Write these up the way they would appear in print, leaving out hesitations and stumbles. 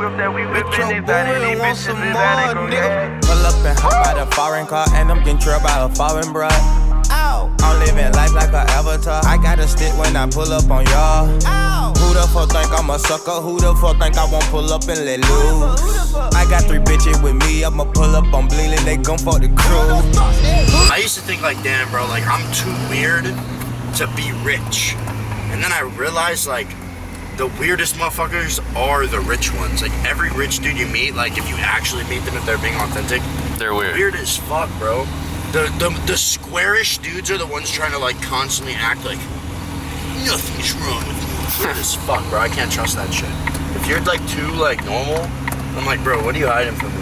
whip that we Bitch, whippin', your they bad and boy they want bitches some live more, out and go nigga. Pull up and hop out a foreign car, and I'm getting trailed by a foreign bruh. Ow. I'm living life like an avatar. I got a stick when I pull up on y'all. Ow. Who the fuck think I'm a sucker? Who the fuck think I won't pull up and let loose? I got 3 bitches with me, I'ma pull up on Bleeding, they gon' fuck the crew. I used to think like, damn bro, like I'm too weird to be rich. And then I realized like the weirdest motherfuckers are the rich ones. Like every rich dude you meet, like if you actually meet them, if they're being authentic, They're weird. weird as fuck, bro. The squarish dudes are the ones trying to like constantly act like nothing's wrong with you. Weird as fuck, bro. I can't trust that shit. If you're like too like normal, I'm like, bro, what are you hiding from me?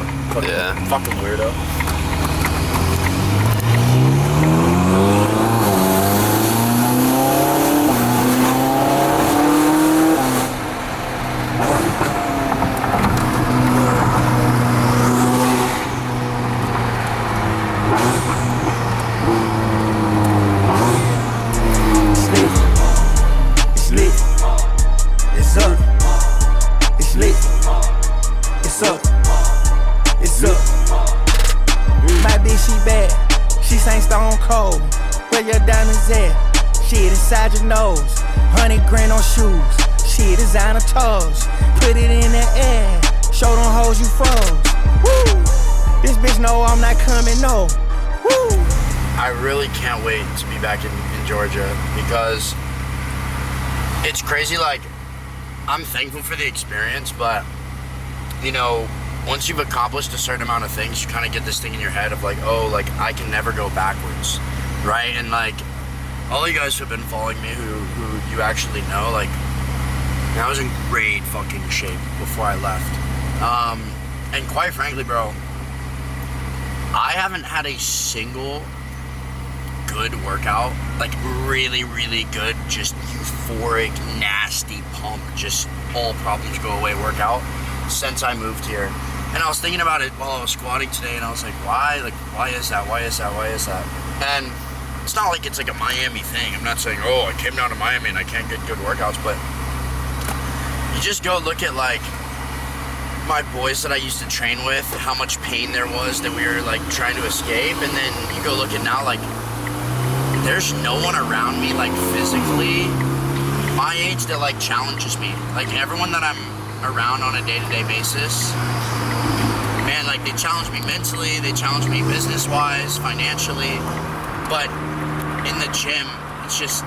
Fucking weirdo. Inside your nose, 100 grand on shoes, shit designer toes. Put it in the air, show them hoes you froze. Woo! This bitch know I'm not coming, no. Woo! I really can't wait to be back in Georgia because it's crazy. Like, I'm thankful for the experience, but you know, once you've accomplished a certain amount of things, you kind of get this thing in your head of like, oh, like I can never go backwards, right? And like, all you guys who have been following me, who you actually know, like, I was in great fucking shape before I left. And quite frankly, bro, I haven't had a single good workout, like really, really good, just euphoric, nasty pump, just all problems go away workout since I moved here. And I was thinking about it while I was squatting today, and I was like, why? Like, why is that? Why is that? Why is that? And it's not like it's like a Miami thing. I'm not saying, oh, I came down to Miami and I can't get good workouts, but you just go look at like my boys that I used to train with, how much pain there was that we were like trying to escape, and then you go look at now, like there's no one around me like physically my age that like challenges me. Like everyone that I'm around on a day-to-day basis, man, like they challenge me mentally, they challenge me business-wise, financially, but in the gym, it's just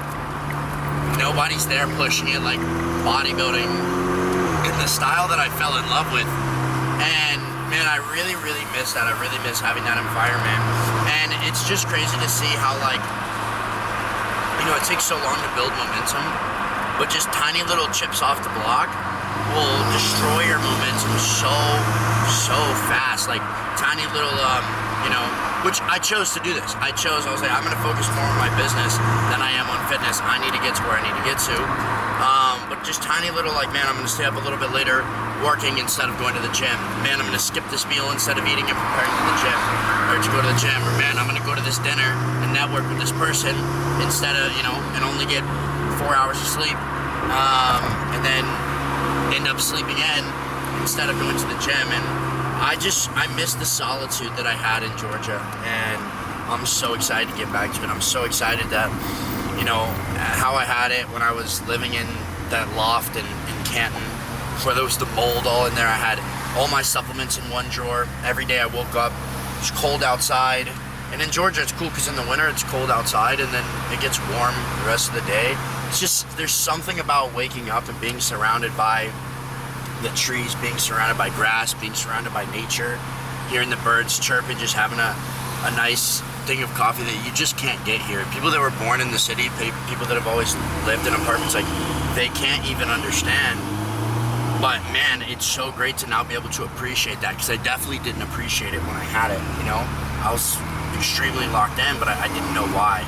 nobody's there pushing it like bodybuilding in the style that I fell in love with. And man, I really, really miss that. I really miss having that environment. And it's just crazy to see how like, you know, it takes so long to build momentum, but just tiny little chips off the block will destroy your momentum so fast. Like tiny little, you know, which I chose to do this. I was like, I'm gonna focus more on my business than I am on fitness. I need to get to where I need to get to. But just tiny little like, man, I'm gonna stay up a little bit later working instead of going to the gym. Man, I'm gonna skip this meal instead of eating and preparing to the gym, or to go to the gym. Or man, I'm gonna go to this dinner and network with this person instead of, you know, and only get 4 hours of sleep. And then end up sleeping in instead of going to the gym. And I miss the solitude that I had in Georgia, and I'm so excited to get back to it. I'm so excited that, you know, how I had it when I was living in that loft in Canton, where there was the mold all in there. I had all my supplements in one drawer. Every day I woke up, it's cold outside. And in Georgia, it's cool because in the winter it's cold outside, and then it gets warm the rest of the day. It's just, there's something about waking up and being surrounded by the trees, being surrounded by grass, being surrounded by nature, hearing the birds chirping, just having a nice thing of coffee that you just can't get here. People that were born in the city, people that have always lived in apartments, like they can't even understand. But man, it's so great to now be able to appreciate that, because I definitely didn't appreciate it when I had it, you know? I was extremely locked in, but I didn't know why.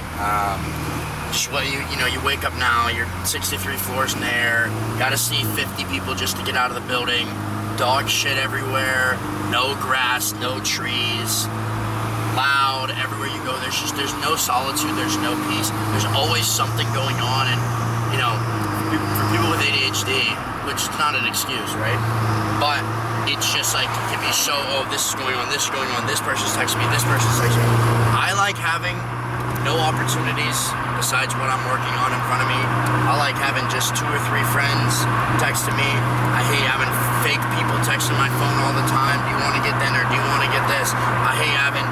Just what you know, you wake up now, you're 63 floors in the air, gotta see 50 people just to get out of the building, dog shit everywhere, no grass, no trees, loud everywhere you go. There's no solitude, there's no peace, there's always something going on. And you know, for people with ADHD, which is not an excuse, right? But like can be so, oh, this is going on, this is going on, this person's texting me, this person's texting me. I like having no opportunities besides what I'm working on in front of me. I like having just 2 or 3 friends texting me. I hate having fake people texting my phone all the time. Do you want to get dinner? Do you want to get this? I hate having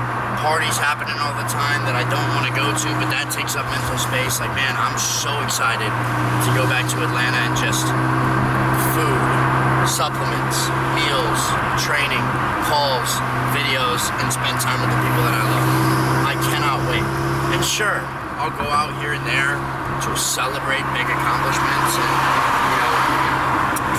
parties happening all the time that I don't want to go to, but that takes up mental space. Like, man, I'm so excited to go back to Atlanta and just food, supplements, meals, training, calls, videos, and spend time with the people that I love. I cannot wait. And sure, I'll go out here and there to celebrate big accomplishments, and you know,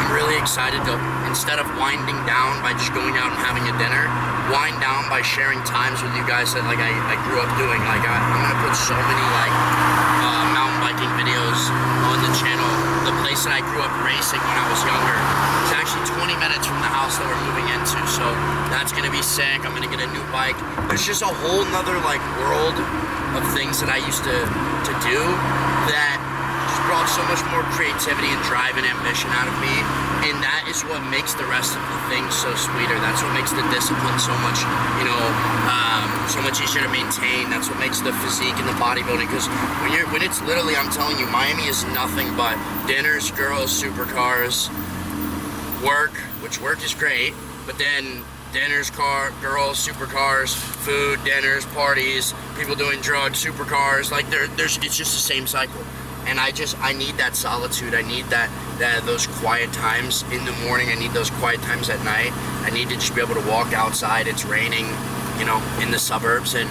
I'm really excited to, instead of winding down by just going out and having a dinner, wind down by sharing times with you guys that like I grew up doing. Like I'm gonna put so many like mountain biking videos on the channel. The place that I grew up racing when I was younger is actually 20 minutes from the house that we're moving into, so that's gonna be sick. I'm gonna get a new bike. There's just a whole nother like world of things that I used to do that just brought so much more creativity and drive and ambition out of me, and that is what makes the rest of the things so sweeter. That's what makes the discipline so much, you know, so much easier to maintain. That's what makes the physique and the bodybuilding, because when it's literally, I'm telling you, Miami is nothing but dinners, girls, supercars, work, which work is great, but then dinners, girls, supercars, food, dinners, parties, people doing drugs, supercars. Like it's just the same cycle. And I need that solitude. I need those quiet times in the morning. I need those quiet times at night. I need to just be able to walk outside. It's raining, you know, in the suburbs, and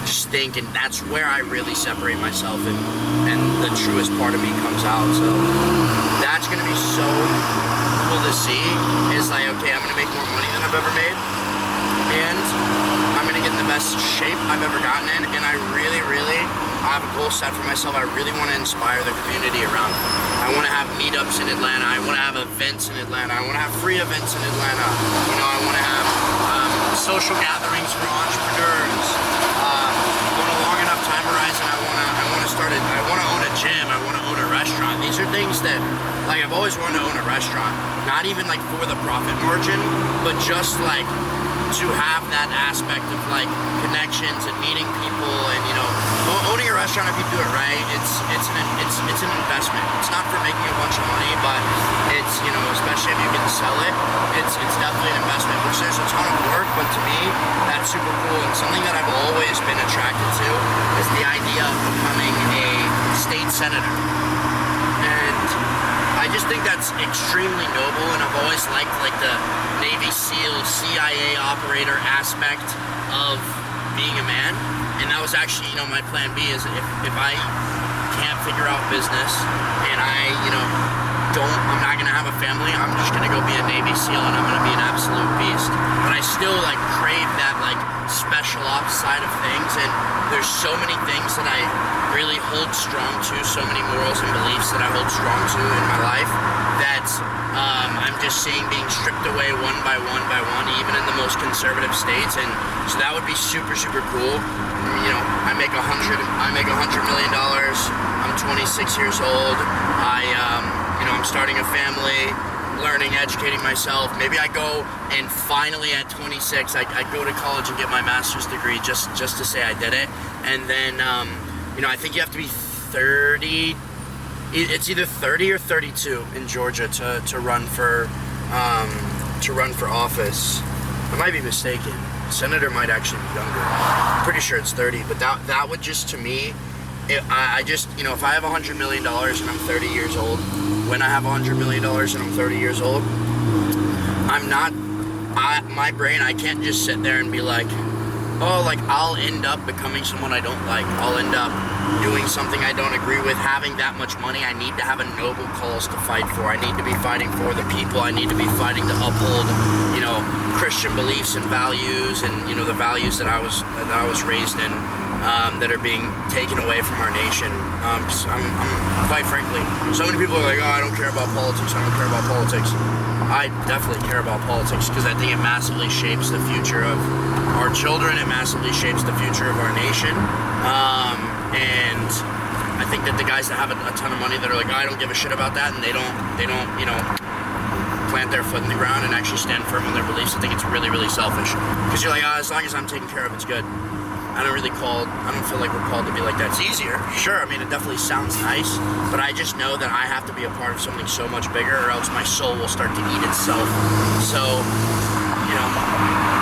just think. And that's where I really separate myself, and the truest part of me comes out. So that's gonna be so cool to see. Is like, okay, I'm gonna make more money than I've ever made, and I'm gonna get in the best shape I've ever gotten in, and I have a goal set for myself. I really want to inspire the community around me. I want to have meetups in Atlanta. I want to have events in Atlanta. I want to have free events in Atlanta. You know, I want to have social gatherings for entrepreneurs. On a long enough time horizon, I want to own a gym. I want to own a restaurant. These are things that, like, I've always wanted to own a restaurant. Not even like for the profit margin, but just like to have that aspect of like connections and meeting people, and you know, owning a restaurant, if you do it right, it's an investment. It's not for making a bunch of money, but it's, you know, especially if you get to sell it, it's definitely an investment, which there's a ton of work, but to me that's super cool. And something that I've always been attracted to is the idea of becoming a state senator. And I just think that's extremely noble, and I've always liked like the Navy SEAL, CIA operator aspect of being a man. And that was actually, you know, my plan B is if I can't figure out business and I'm not gonna have a family, I'm just gonna go be a Navy SEAL, and I'm gonna be an absolute beast. But I still like crave that like special ops side of things, and there's so many things that I really hold strong to, so many morals and beliefs that I hold strong to in my life that I'm just seeing being stripped away one by one, even in the most conservative states. And so that would be super, super cool. You know, I make $100 million. I'm 26 years old. I'm starting a family, learning, educating myself. Maybe I go and finally at 26, I go to college and get my master's degree just to say I did it. And then, I think you have to be 30. It's either 30 or 32 in Georgia to run for office. I might be mistaken. Senator might actually be younger. I'm pretty sure it's 30, but that would just, to me, if I have $100 million and I'm 30 years old, when I have $100 million and I'm 30 years old, my brain, I can't just sit there and be like, I'll end up becoming someone I don't like. I'll end up doing something I don't agree with. Having that much money, I need to have a noble cause to fight for. I need to be fighting for the people. I need to be fighting to uphold, Christian beliefs and values, and the values that I was raised in, that are being taken away from our nation. I'm quite frankly, so many people are like, oh, I don't care about politics. I don't care about politics. I definitely care about politics because I think it massively shapes the future of our children. It massively shapes the future of our nation. And I think that the guys that have a ton of money that are like, oh, I don't give a shit about that, and they don't, plant their foot in the ground and actually stand firm on their beliefs. I think it's really, really selfish. Because you're like, as long as I'm taken care of, it's good. I don't feel like we're called to be like that. It's easier, sure. I mean, it definitely sounds nice, but I just know that I have to be a part of something so much bigger, or else my soul will start to eat itself. So, you know,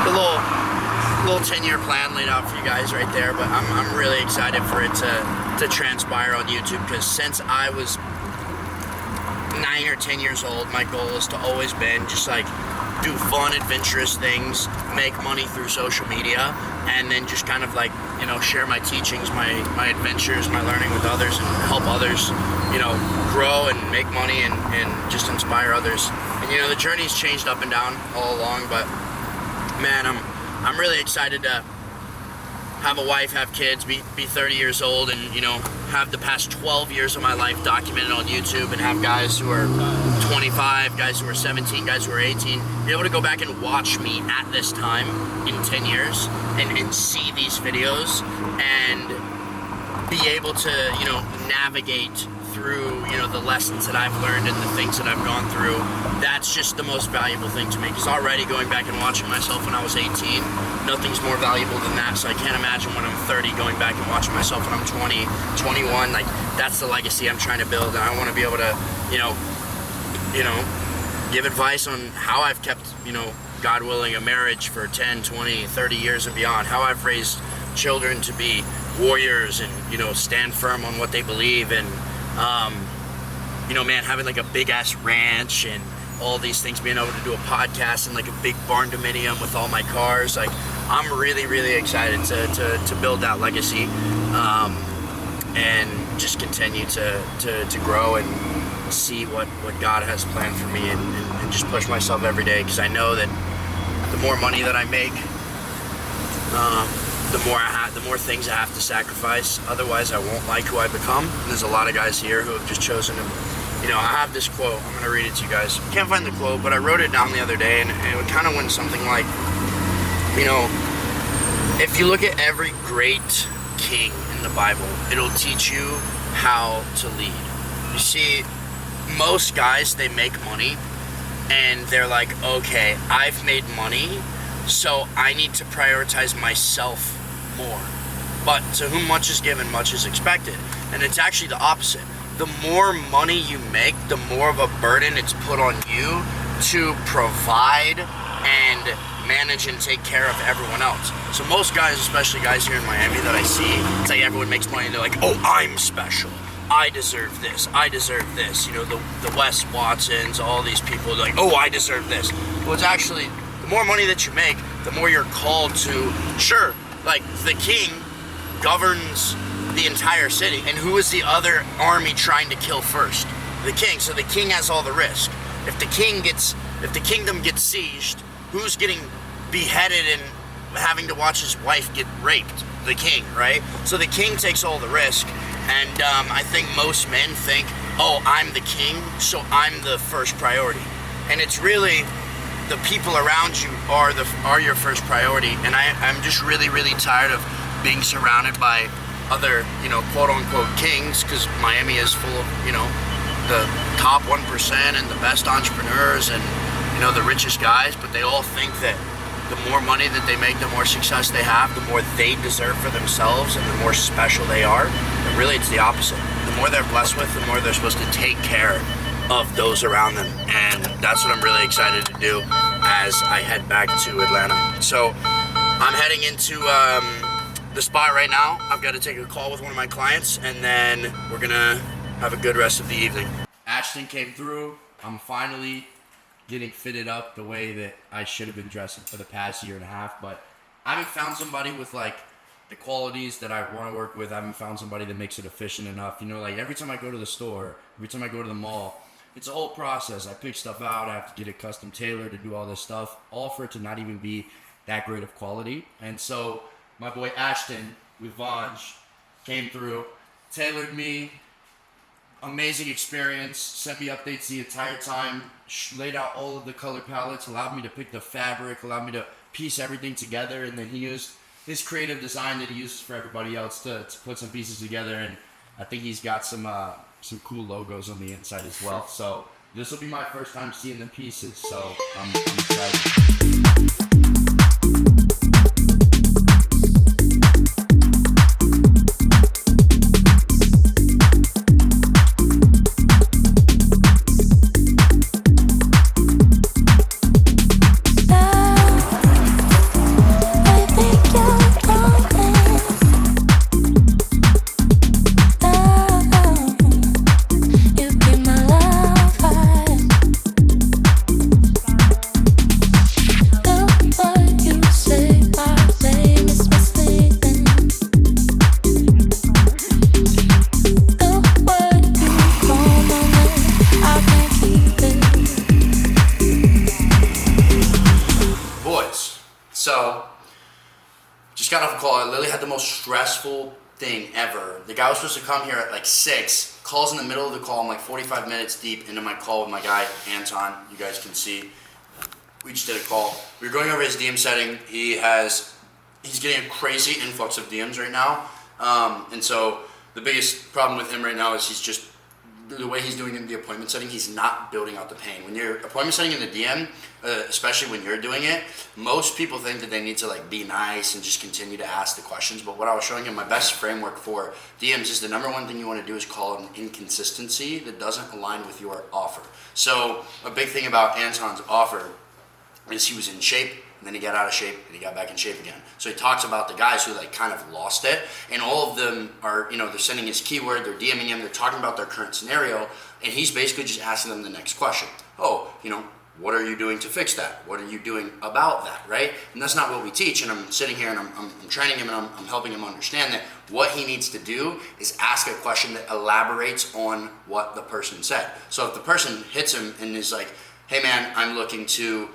the little 10-year plan laid out for you guys right there. But I'm really excited for it to transpire on YouTube, because since I was 9 or 10 years old, my goal has to always been just like do fun, adventurous things, make money through social media, and then just kind of like, you know, share my teachings, my adventures, my learning with others, and help others, you know, grow and make money and just inspire others. And you know, the journey's changed up and down all along, but man, I'm really excited to have a wife, have kids, be 30 years old, and you know, have the past 12 years of my life documented on YouTube, and have guys who are 25, guys who are 17, guys who are 18, be able to go back and watch me at this time in 10 years and see these videos and be able to, you know, navigate through, you know, the lessons that I've learned and the things that I've gone through. That's just the most valuable thing to me, because already going back and watching myself when I was 18, nothing's more valuable than that. So I can't imagine when I'm 30 going back and watching myself when I'm 20, 21. Like, that's the legacy I'm trying to build, and I want to be able to, you know, give advice on how I've kept, you know, God willing, a marriage for 10, 20, 30 years and beyond, how I've raised children to be warriors and, you know, stand firm on what they believe, and you know, man, having like a big ass ranch and all these things, being able to do a podcast and like a big barn dominium with all my cars. Like, I'm really, really excited to build that legacy, and just continue to grow and see what God has planned for me, and just push myself every day, because I know that the more money that I make, the more things I have to sacrifice. Otherwise, I won't like who I become. And there's a lot of guys here who have just chosen to, you know, I have this quote. I'm going to read it to you guys. Can't find the quote, but I wrote it down the other day, and it kind of went something like, you know, if you look at every great king in the Bible, it'll teach you how to lead. You see, most guys, they make money, and they're like, okay, I've made money, so I need to prioritize myself more. But to whom much is given, much is expected. And it's actually the opposite. The more money you make, the more of a burden it's put on you to provide and manage and take care of everyone else. So most guys, especially guys here in Miami that I see, it's like everyone makes money and they're like, oh, I'm special. I deserve this. I deserve this. You know, the Wes Watsons, all these people, like, oh, I deserve this. Well, it's actually, the more money that you make, the more you're called to, sure, like the king governs the entire city. And who is the other army trying to kill first? The king. So the king has all the risk. If the kingdom gets sieged, who's getting beheaded and having to watch his wife get raped? The king, right? So the king takes all the risk. And I think most men think, oh, I'm the king, so I'm the first priority. And it's really the people around you are your first priority. And I'm just really, really tired of being surrounded by other, you know, quote unquote kings, because Miami is full of, you know, the top 1% and the best entrepreneurs and, you know, the richest guys, but they all think that the more money that they make, the more success they have, the more they deserve for themselves and the more special they are. And really, it's the opposite. The more they're blessed with, the more they're supposed to take care of those around them. And that's what I'm really excited to do as I head back to Atlanta. So I'm heading into the spot right now. I've got to take a call with one of my clients, and then we're gonna have a good rest of the evening. Ashton came through. I'm finally getting fitted up the way that I should have been dressing for the past year and a half, but I haven't found somebody with like the qualities that I want to work with. I haven't found somebody that makes it efficient enough. You know, like every time I go to the store, every time I go to the mall, it's a whole process. I pick stuff out, I have to get it custom tailored to do all this stuff, all for it to not even be that great of quality. And so my boy Ashton with Vaj came through, tailored me, amazing experience, sent me updates the entire time, laid out all of the color palettes, allowed me to pick the fabric, allowed me to piece everything together, and then he used his creative design that he uses for everybody else to put some pieces together, and I think he's got some cool logos on the inside as well. So This will be my first time seeing the pieces, so I'm excited. So, just got off a call. I literally had the most stressful thing ever. The guy was supposed to come here at like 6, calls in the middle of the call. I'm like 45 minutes deep into my call with my guy, Anton. You guys can see. We just did a call. We were going over his DM setting. He's getting a crazy influx of DMs right now. And so the biggest problem with him right now is he's just, the way he's doing in the appointment setting, he's not building out the pain. When you're appointment setting in the DM, especially when you're doing it, most people think that they need to like be nice and just continue to ask the questions. But what I was showing him, my best framework for DMs is the number one thing you want to do is call an inconsistency that doesn't align with your offer. So a big thing about Anton's offer is he was in shape, and then he got out of shape, and he got back in shape again. So he talks about the guys who like kind of lost it, and all of them are, they're sending his keyword, they're DMing him, they're talking about their current scenario, and he's basically just asking them the next question. Oh, what are you doing to fix that? What are you doing about that, right? And that's not what we teach, and I'm sitting here and I'm training him and I'm helping him understand that what he needs to do is ask a question that elaborates on what the person said. So if the person hits him and is like, hey man, I'm looking to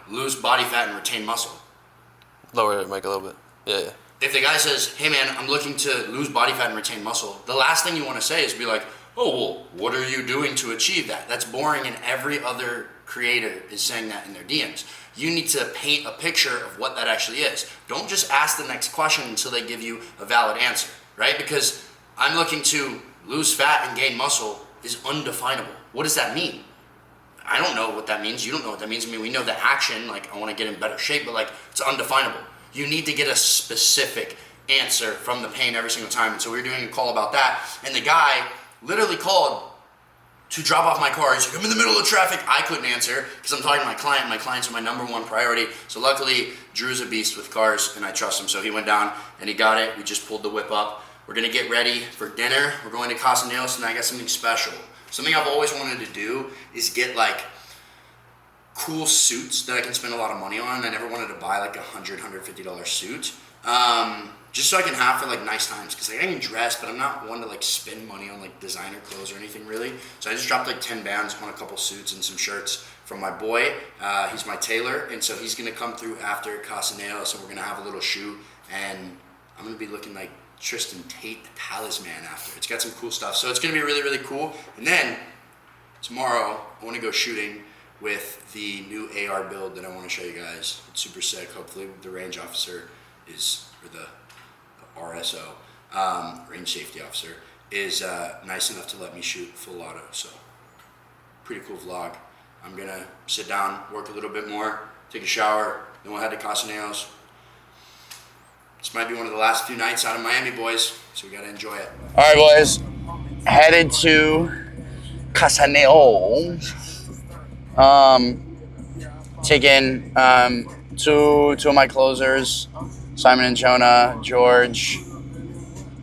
lose body fat and retain muscle. Lower it, Mike, a little bit. Yeah. If the guy says, hey man, I'm looking to lose body fat and retain muscle, the last thing you want to say is be like, oh, well, what are you doing to achieve that? That's boring, and every other creator is saying that in their DMs. You need to paint a picture of what that actually is. Don't just ask the next question until they give you a valid answer, right? Because I'm looking to lose fat and gain muscle is undefinable. What does that mean? I don't know what that means. You don't know what that means. I mean, we know the action, like I want to get in better shape, but like it's undefinable. You need to get a specific answer from the pain every single time. And so we were doing a call about that, and the guy literally called to drop off my car. He's like, I'm in the middle of traffic. I couldn't answer because I'm talking to my client. My clients are my number one priority. So luckily, Drew's a beast with cars, and I trust him. So he went down and he got it. We just pulled the whip up. We're gonna get ready for dinner. We're going to Casa Nails, and I got something special. Something I've always wanted to do is get like cool suits that I can spend a lot of money on. I never wanted to buy like $150 suit. Just so I can have for like nice times, because like, I can dress, but I'm not one to like spend money on like designer clothes or anything really. So I just dropped like 10 bands on a couple suits and some shirts from my boy. He's my tailor, and so he's gonna come through after Casa Nails, so we're gonna have a little shoot, and I'm gonna be looking like Tristan Tate, the talisman after. It's got some cool stuff, so it's gonna be really, really cool. And then tomorrow I want to go shooting with the new AR build that I want to show you guys. It's super sick. Hopefully the range officer or the RSO, range safety officer, is nice enough to let me shoot full auto. So pretty cool vlog. I'm gonna sit down, work a little bit more, take a shower, then we'll head to Casa Nails. This might be one of the last few nights out of Miami, boys, so we gotta enjoy it. All right, boys, headed to Casa Nails. Taking two of my closers, Simon and Jonah, George,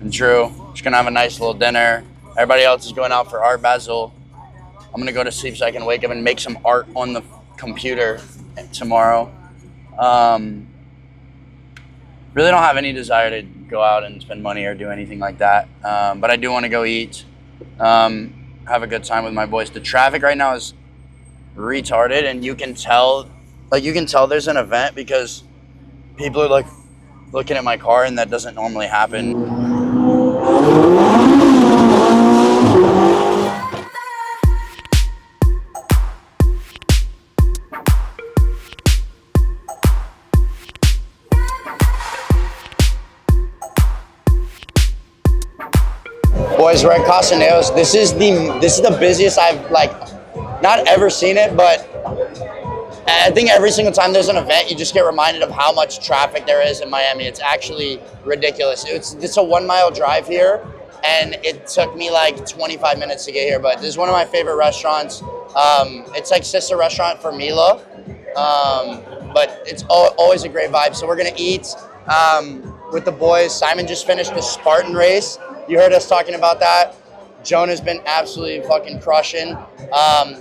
and Drew. Just gonna have a nice little dinner. Everybody else is going out for Art Basel. I'm gonna go to sleep so I can wake up and make some art on the computer tomorrow. Really don't have any desire to go out and spend money or do anything like that. But I do want to go eat, have a good time with my boys. The traffic right now is retarded, and you can tell there's an event because people are like looking at my car, and that doesn't normally happen. Boys, we're at Casa Nails. This is the busiest I've not ever seen it, but I think every single time there's an event, you just get reminded of how much traffic there is in Miami. It's actually ridiculous. It's a 1 mile drive here, and it took me like 25 minutes to get here. But this is one of my favorite restaurants. It's like sister restaurant for Mila, but it's always a great vibe. So we're gonna eat with the boys. Simon just finished the Spartan race. You heard us talking about that. Jonah's been absolutely fucking crushing.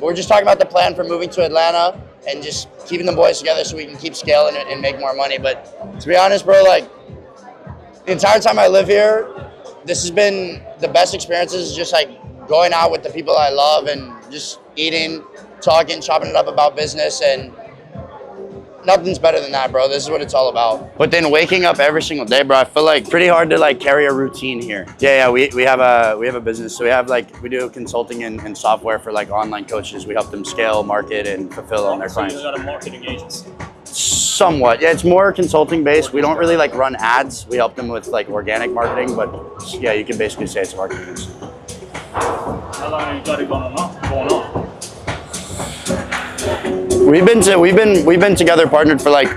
We're just talking about the plan for moving to Atlanta and just keeping the boys together so we can keep scaling it and make more money. But to be honest, bro, like the entire time I live here, this has been the best experiences, just like going out with the people I love and just eating, talking, chopping it up about business, and nothing's better than that, bro. This is what it's all about. But then waking up every single day, bro, I feel like pretty hard to like carry a routine here. Yeah, we have a business. So we do consulting and software for like online coaches. We help them scale, market, and fulfill on their clients. So you got a marketing agency? Somewhat. Yeah, it's more consulting based. We don't really like run ads. We help them with like organic marketing, but yeah, you can basically say it's a marketing agency. How long have you got it going on? We've been together, partnered for like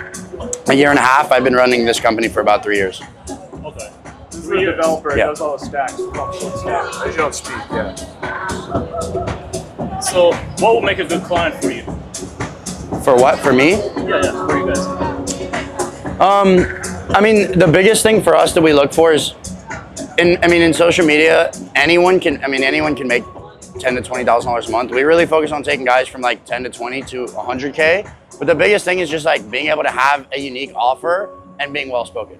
a year and a half. I've been running this company for about 3 years. Okay. This is a developer. Yeah. It does all the stacks. Stacks. As you don't speak, yeah. So, what would make a good client for you? For what? For me? Yeah, for you guys. I mean, the biggest thing for us that we look for is, in social media, anyone can make $10,000 to $20,000 a month. We really focus on taking guys from like 10 to 20 to 100K. But the biggest thing is just like being able to have a unique offer and being well spoken.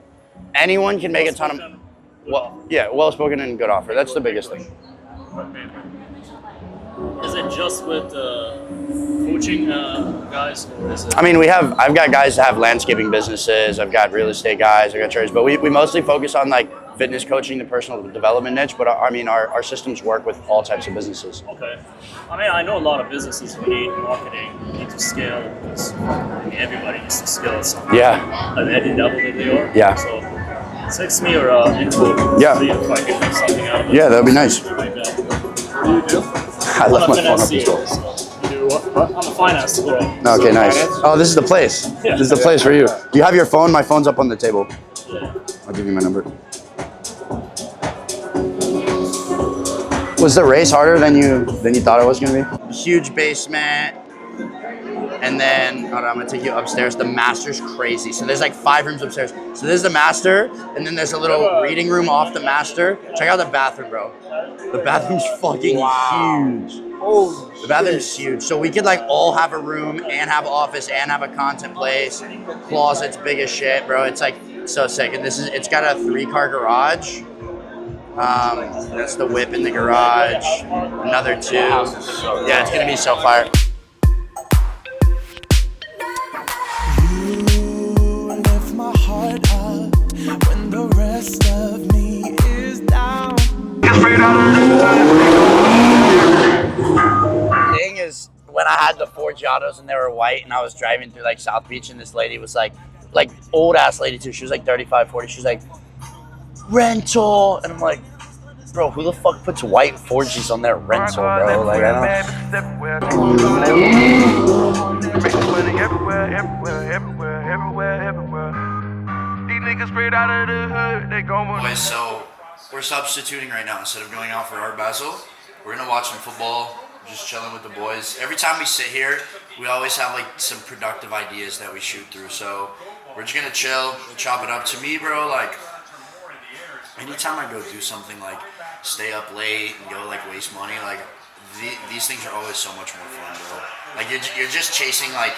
Anyone can make a ton of, well spoken and good offer. That's the biggest thing. Is it just with coaching guys, or is it? I mean, I've got guys that have landscaping businesses. I've got real estate guys. I've got traders, but we mostly focus on like fitness coaching, the personal development niche. But our systems work with all types of businesses. Okay. I mean, I know a lot of businesses who need marketing, need to scale, because everybody needs to scale at something. Yeah. At any level that they are. Yeah. So text me or info. Yeah. See if I can make something out of it. Yeah, that'd be nice. Like that. What do you do? I left I'm a my phone up financier, as well. so You do what? I'm a finance girl. Okay, nice. finance? Oh, this is the place. Yeah. This is the place for you. Do you have your phone? My phone's up on the table. Yeah. I'll give you my number. Was the race harder than you thought it was gonna be? Huge basement, and then hold on, I'm gonna take you upstairs. The master's crazy. So there's like 5 rooms upstairs. So there's the master, and then there's a little reading room off the master. Check out the bathroom, bro. The bathroom's fucking huge. Oh, The bathroom's huge. So we could like all have a room and have an office and have a content place. Closets big as shit, bro. It's like so sick. And it's got a 3-car garage. That's the whip in the garage. Another 2. Yeah, it's gonna be so fire. You lift my heart up when the rest of me is down. Thing is, when I had the 4 Giottos and they were white, and I was driving through like South Beach, and this lady was like old ass lady too. She was like 35, 40. She's like, rental, and I'm like, bro, who the fuck puts white 4Gs on their rental, bro? Like, I don't. So we're substituting right now. Instead of going out for Art Basel, we're gonna watch some football, just chilling with the boys. Every time we sit here, we always have like some productive ideas that we shoot through. So we're just gonna chill, chop it up. To me, bro, like anytime I go do something like stay up late and go like waste money, like these things are always so much more fun, bro. Like you're just chasing like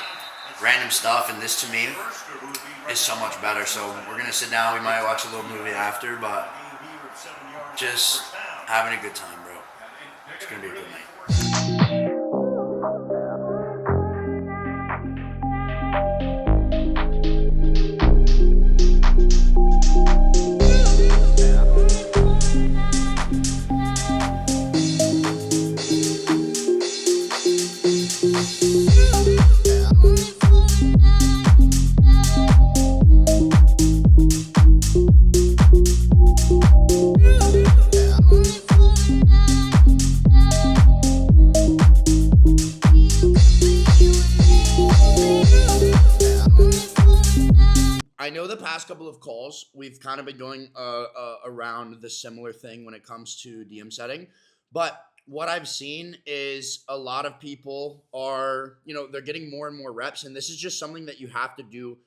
random stuff, and this to me is so much better. So we're gonna sit down. We might watch a little movie after, but just having a good time, bro. It's gonna be a good night. I know the past couple of calls, we've kind of been going around the similar thing when it comes to DM setting. But what I've seen is a lot of people are, they're getting more and more reps. And this is just something that you have to do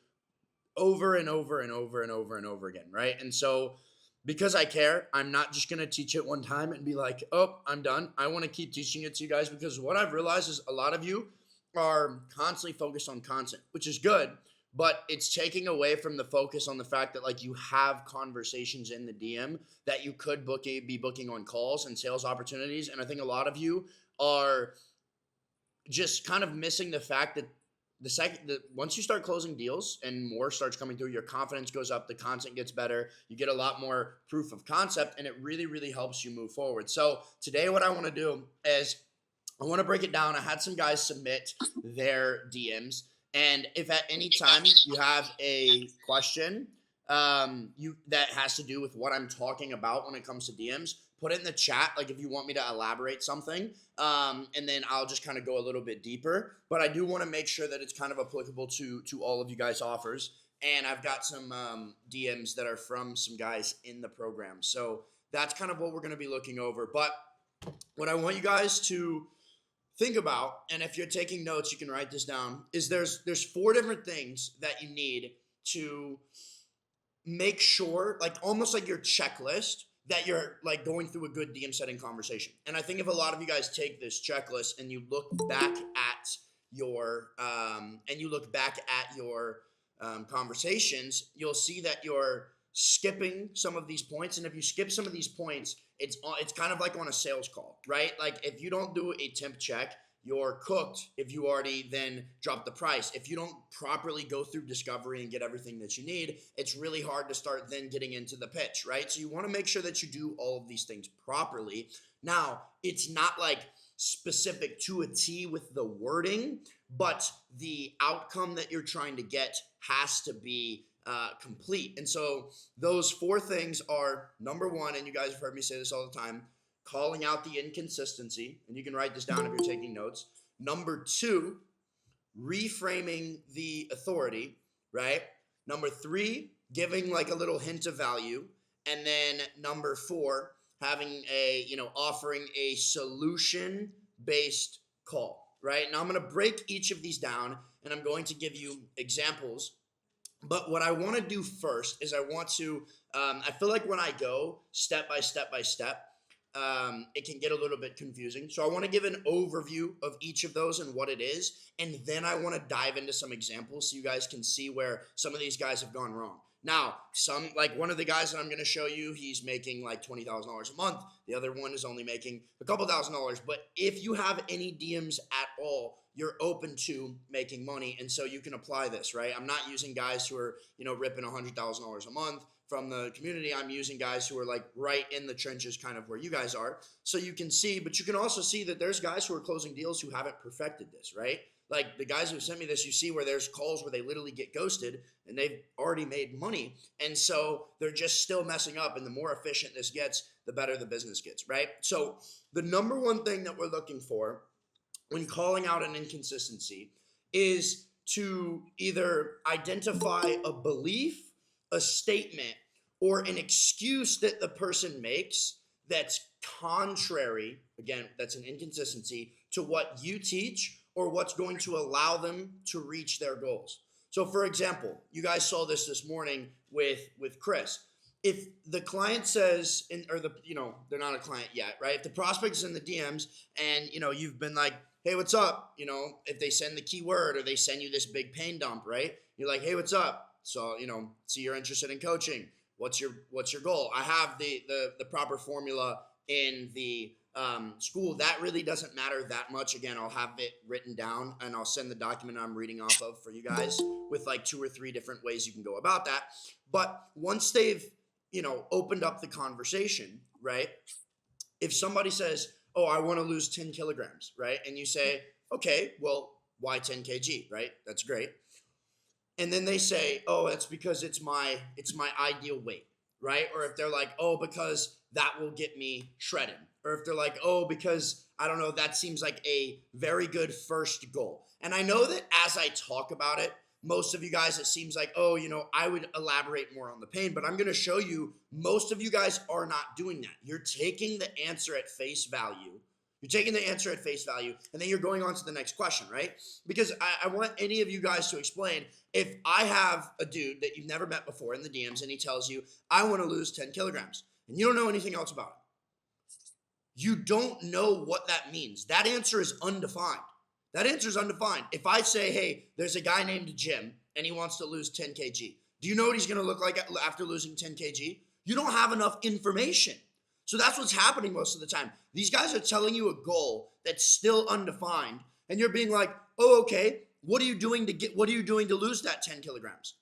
over and over and over and over and over again, right? And so because I care, I'm not just going to teach it one time and be like, oh, I'm done. I want to keep teaching it to you guys because what I've realized is a lot of you are constantly focused on content, which is good, but it's taking away from the focus on the fact that like you have conversations in the DM that you could be booking on calls and sales opportunities. And I think a lot of you are just kind of missing the fact that once you start closing deals and more starts coming through, your confidence goes up, the content gets better, you get a lot more proof of concept, and it really, really helps you move forward. So today what I want to do is I want to break it down. I had some guys submit their DMs, and if at any time you have a question that has to do with what I'm talking about when it comes to DMs, put it in the chat, like if you want me to elaborate something, and then I'll just kind of go a little bit deeper. But I do want to make sure that it's kind of applicable to all of you guys' offers. And I've got some DMs that are from some guys in the program. So that's kind of what we're going to be looking over. But what I want you guys to think about, and if you're taking notes, you can write this down, is there's 4 different things that you need to make sure, like almost like your checklist, that you're like going through a good DM setting conversation. And I think if a lot of you guys take this checklist and you look back at your conversations, you'll see that you're skipping some of these points. And if you skip some of these points, it's kind of like on a sales call, right? Like if you don't do a temp check, you're cooked if you already then drop the price. If you don't properly go through discovery and get everything that you need, it's really hard to start then getting into the pitch, right? So you want to make sure that you do all of these things properly. Now, it's not like specific to a T with the wording, but the outcome that you're trying to get has to be complete. And so those 4 things are, number 1, and you guys have heard me say this all the time, calling out the inconsistency, and you can write this down if you're taking notes. Number 2, reframing the authority, right? Number 3, giving like a little hint of value. And then number 4, having offering a solution-based call, right? Now I'm going to break each of these down, and I'm going to give you examples. But what I want to do first is I feel like when I go step by step by step, it can get a little bit confusing. So I want to give an overview of each of those and what it is. And then I want to dive into some examples so you guys can see where some of these guys have gone wrong. Now, one of the guys that I'm going to show you, he's making like $20,000 a month. The other one is only making a couple $1,000s. But if you have any DMs at all, you're open to making money. And so you can apply this, right? I'm not using guys who are, ripping $100,000 a month from the community. I'm using guys who are like right in the trenches, kind of where you guys are. So you can see, but you can also see that there's guys who are closing deals who haven't perfected this, right? Like the guys who sent me this, you see where there's calls where they literally get ghosted and they've already made money. And so they're just still messing up. And the more efficient this gets, the better the business gets, right? So the number 1 thing that we're looking for when calling out an inconsistency is to either identify a belief, a statement, or an excuse that the person makes that's contrary, again, that's an inconsistency, to what you teach or what's going to allow them to reach their goals. So for example, you guys saw this morning with Chris. If the client says, they're not a client yet, right? If the prospect is in the DMs and, you've been like, hey, what's up? If they send the keyword or they send you this big pain dump, right? You're like, hey, what's up? So, see you're interested in coaching. What's your goal? I have the proper formula in the school. That really doesn't matter that much. Again, I'll have it written down and I'll send the document I'm reading off of for you guys with like 2 or 3 different ways you can go about that. But once they've, opened up the conversation, right? If somebody says, oh, I want to lose 10 kilograms, right? And you say, okay, well, why 10 kg, right? That's great. And then they say, oh, that's because it's my ideal weight, right? Or if they're like, oh, because that will get me shredded. Or if they're like, oh, because, I don't know, that seems like a very good first goal. And I know that as I talk about it, most of you guys, it seems like, oh, I would elaborate more on the pain, but I'm going to show you most of you guys are not doing that. You're taking the answer at face value. You're taking the answer at face value, and then you're going on to the next question, right? Because I want any of you guys to explain, if I have a dude that you've never met before in the DMs, and he tells you, I want to lose 10 kilograms, and you don't know anything else about it. You don't know what that means. That answer is undefined. That answer is undefined. If I say, hey, there's a guy named Jim, and he wants to lose 10 kg, do you know what he's going to look like after losing 10 kg? You don't have enough information. So that's what's happening most of the time. These guys are telling you a goal that's still undefined, and you're being like, oh, okay, what are you doing to lose that 10 kilograms?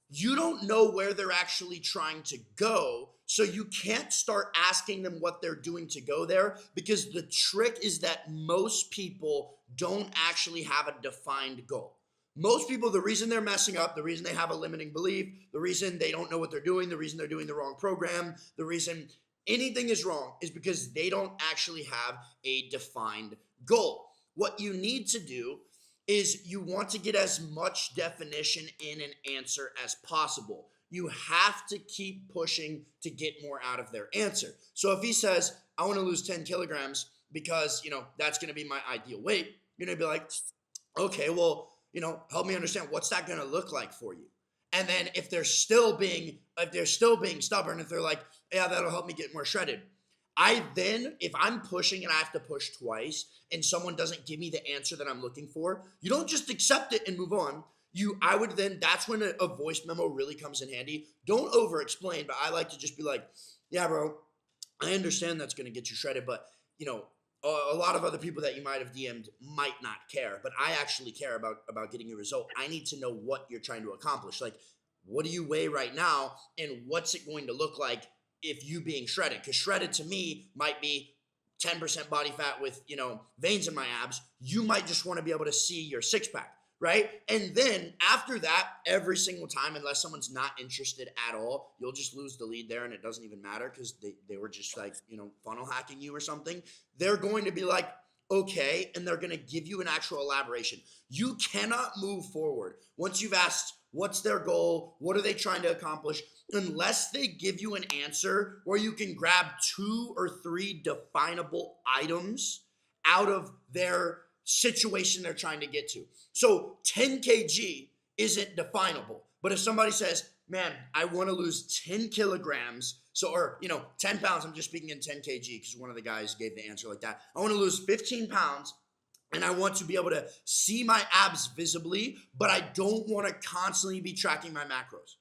You don't know where they're actually trying to go, so you can't start asking them what they're doing to go there, because the trick is that most people don't actually have a defined goal. Most people, the reason they're messing up, the reason they have a limiting belief, the reason they don't know what they're doing, the reason they're doing the wrong program, the reason anything is wrong is because they don't actually have a defined goal. What you need to do is you want to get as much definition in an answer as possible. You have to keep pushing to get more out of their answer. So if he says, I want to lose 10 kilograms because, that's going to be my ideal weight, you're going to be like, okay, well, help me understand, what's that going to look like for you? And then if they're still being stubborn, if they're like, yeah, that'll help me get more shredded. If I'm pushing and I have to push twice and someone doesn't give me the answer that I'm looking for, you don't just accept it and move on. That's when a voice memo really comes in handy. Don't over explain, but I like to just be like, yeah, bro, I understand that's going to get you shredded, but a lot of other people that you might have DM'd might not care, but I actually care about getting a result. I need to know what you're trying to accomplish. Like, what do you weigh right now, and what's it going to look like if you being shredded? Because shredded to me might be 10% body fat with, veins in my abs. You might just want to be able to see your six pack, right? And then after that, every single time, unless someone's not interested at all, you'll just lose the lead there, and it doesn't even matter because they were just like, funnel hacking you or something. They're going to be like, okay, and they're going to give you an actual elaboration. You cannot move forward once you've asked what's their goal, what are they trying to accomplish, unless they give you an answer where you can grab 2 or 3 definable items out of their situation they're trying to get to. So 10 kg isn't definable, but if somebody says, man, I want to lose 10 kilograms, 10 pounds, I'm just speaking in 10 kg because one of the guys gave the answer like that. I want to lose 15 pounds and I want to be able to see my abs visibly, but I don't want to constantly be tracking my macros.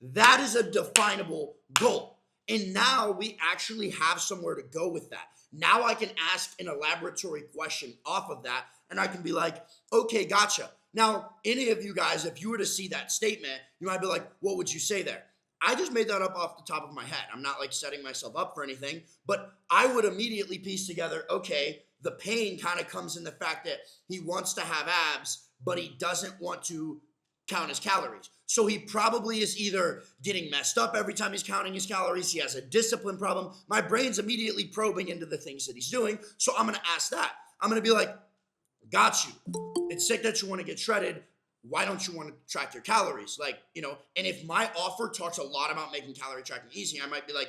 That is a definable goal. And now we actually have somewhere to go with that. Now I can ask an elaboratory question off of that, and I can be like, okay, gotcha. Now, any of you guys, if you were to see that statement, you might be like, what would you say there? I just made that up off the top of my head. I'm not like setting myself up for anything, but I would immediately piece together, okay, the pain kind of comes in the fact that he wants to have abs, but he doesn't want to count his calories. So he probably is either getting messed up every time he's counting his calories. He has a discipline problem. My brain's immediately probing into the things that he's doing. So I'm going to ask that. I'm going to be like, got you. It's sick that you want to get shredded. Why don't you want to track your calories? And if my offer talks a lot about making calorie tracking easy, I might be like,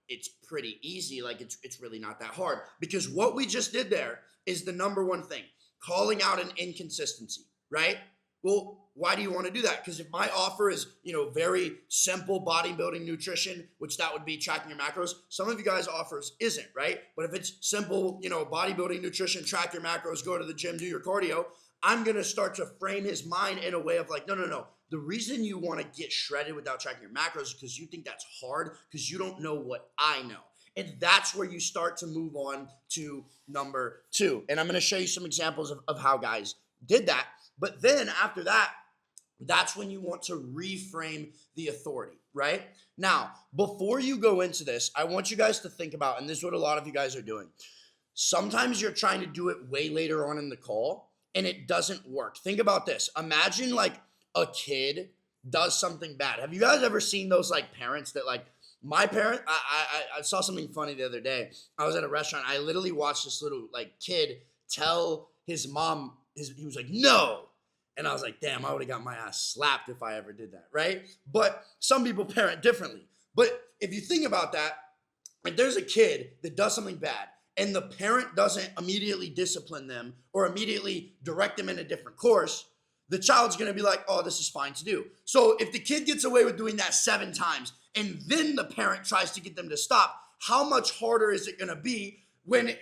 it's pretty easy. Like it's really not that hard, because what we just did there is the number one thing, calling out an inconsistency, right? Well, why do you want to do that? Because if my offer is, very simple bodybuilding nutrition, which that would be tracking your macros, some of you guys' offers isn't, right? But if it's simple, bodybuilding nutrition, track your macros, go to the gym, do your cardio, I'm going to start to frame his mind in a way of like, no. The reason you want to get shredded without tracking your macros is because you think that's hard, because you don't know what I know. And that's where you start to move on to number 2. And I'm going to show you some examples of how guys did that. But then after that, that's when you want to reframe the authority, right? Now, before you go into this, I want you guys to think about, and this is what a lot of you guys are doing. Sometimes you're trying to do it way later on in the call, and it doesn't work. Think about this. Imagine like a kid does something bad. Have you guys ever seen those like parents that like, my parent, I saw something funny the other day. I was at a restaurant. I literally watched this little like kid tell his mom, he was like, no. And I was like, damn, I would have got my ass slapped if I ever did that, right? But some people parent differently. But if you think about that, if there's a kid that does something bad and the parent doesn't immediately discipline them or immediately direct them in a different course, the child's going to be like, oh, this is fine to do. So if the kid gets away with doing that 7 times and then the parent tries to get them to stop, how much harder is it going to be when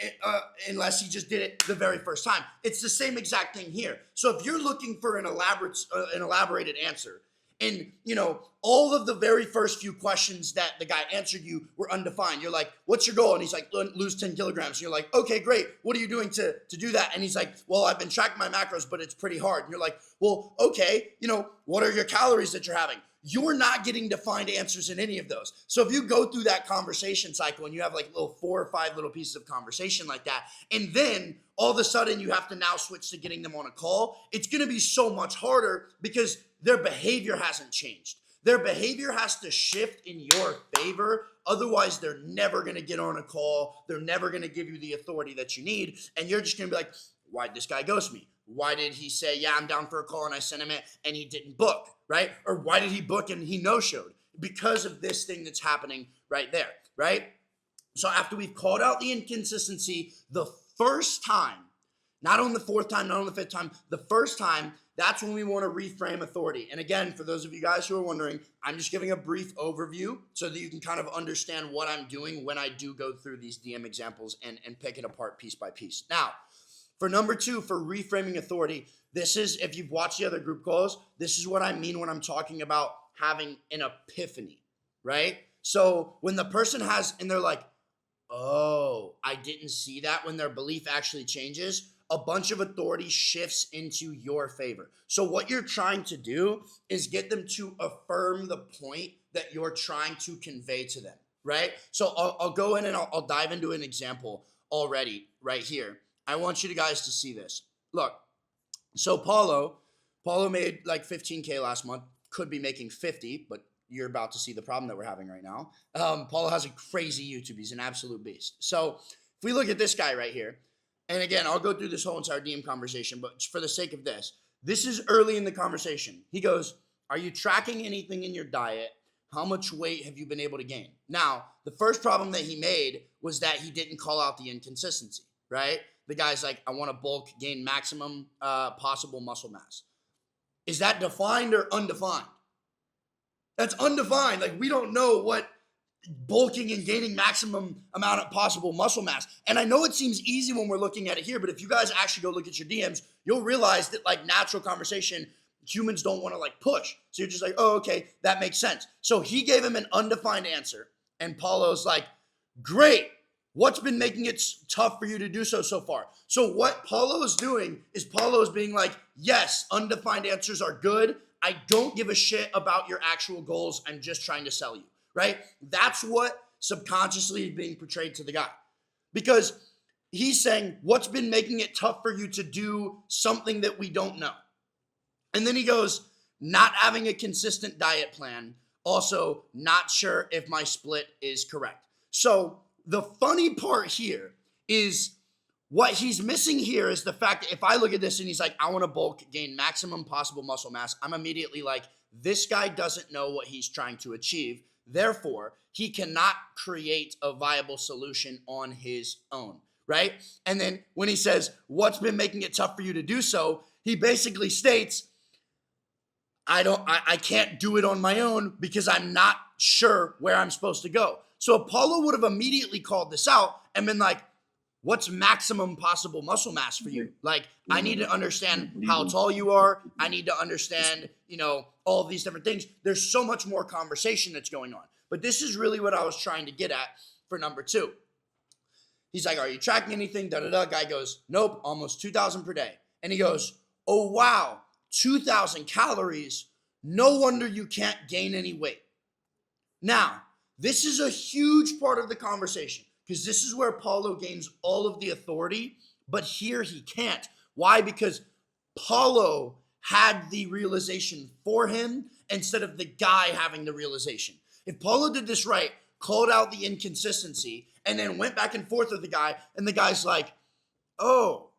unless he just did it the very first time? It's the same exact thing here. So if you're looking for an elaborated answer, and all of the very first few questions that the guy answered you were undefined. You're like, what's your goal? And he's like, lose 10 kilograms. And you're like, okay, great. What are you doing to do that? And he's like, well, I've been tracking my macros, but it's pretty hard. And you're like, well, okay, what are your calories that you're having? You're not getting defined answers in any of those. So if you go through that conversation cycle and you have like little 4 or 5 little pieces of conversation like that, and then all of a sudden you have to now switch to getting them on a call, it's going to be so much harder because their behavior hasn't changed. Their behavior has to shift in your favor. Otherwise, they're never going to get on a call. They're never going to give you the authority that you need. And you're just going to be like, why'd this guy ghost me? Why did he say, yeah, I'm down for a call and I sent him it and he didn't book, right? Or why did he book and he no-showed? Because of this thing that's happening right there, right? So after we've called out the inconsistency the first time, not on the 4th time, not on the 5th time, the first time, that's when we want to reframe authority. And again, for those of you guys who are wondering, I'm just giving a brief overview so that you can kind of understand what I'm doing when I do go through these DM examples and pick it apart piece by piece. Now, for number 2, for reframing authority, this is, if you've watched the other group calls, this is what I mean when I'm talking about having an epiphany, right? So when the person has, and they're like, oh, I didn't see that, when their belief actually changes, a bunch of authority shifts into your favor. So what you're trying to do is get them to affirm the point that you're trying to convey to them, right? So I'll go in and I'll dive into an example already right here. I want you guys to see this. Look, so Paulo made like 15K last month, could be making 50, but you're about to see the problem that we're having right now. Paulo has a crazy YouTube. He's an absolute beast. So if we look at this guy right here, and again, I'll go through this whole entire DM conversation, but for the sake of this is early in the conversation. He goes, are you tracking anything in your diet? How much weight have you been able to gain? Now, the first problem that he made was that he didn't call out the inconsistency, right? The guy's like, I want to bulk, gain maximum possible muscle mass. Is that defined or undefined? That's undefined. Like, we don't know what bulking and gaining maximum amount of possible muscle mass. And I know it seems easy when we're looking at it here, but if you guys actually go look at your DMs, you'll realize that like natural conversation, humans don't want to like push. So you're just like, oh, okay, that makes sense. So he gave him an undefined answer. And Paulo's like, great. What's been making it tough for you to do so far? So what Paulo is doing is Paulo is being like, yes, undefined answers are good. I don't give a shit about your actual goals. I'm just trying to sell you, right? That's what subconsciously is being portrayed to the guy. Because he's saying, what's been making it tough for you to do something that we don't know? And then he goes, not having a consistent diet plan. Also, not sure if my split is correct. So the funny part here is what he's missing here is the fact that if I look at this and he's like, I want to bulk, gain maximum possible muscle mass, I'm immediately like, this guy doesn't know what he's trying to achieve. Therefore, he cannot create a viable solution on his own, right? And then when he says, what's been making it tough for you to do so? He basically states, I can't do it on my own because I'm not sure where I'm supposed to go. So Apollo would have immediately called this out and been like, what's maximum possible muscle mass for you? Like, I need to understand how tall you are. I need to understand, all of these different things. There's so much more conversation that's going on. But this is really what I was trying to get at for number 2. He's like, are you tracking anything? Guy goes, nope, almost 2,000 per day. And he goes, oh, wow, 2,000 calories. No wonder you can't gain any weight. Now, this is a huge part of the conversation because this is where Paulo gains all of the authority, but here he can't. Why? Because Paulo had the realization for him instead of the guy having the realization. If Paulo did this right, called out the inconsistency, and then went back and forth with the guy, and the guy's like, oh,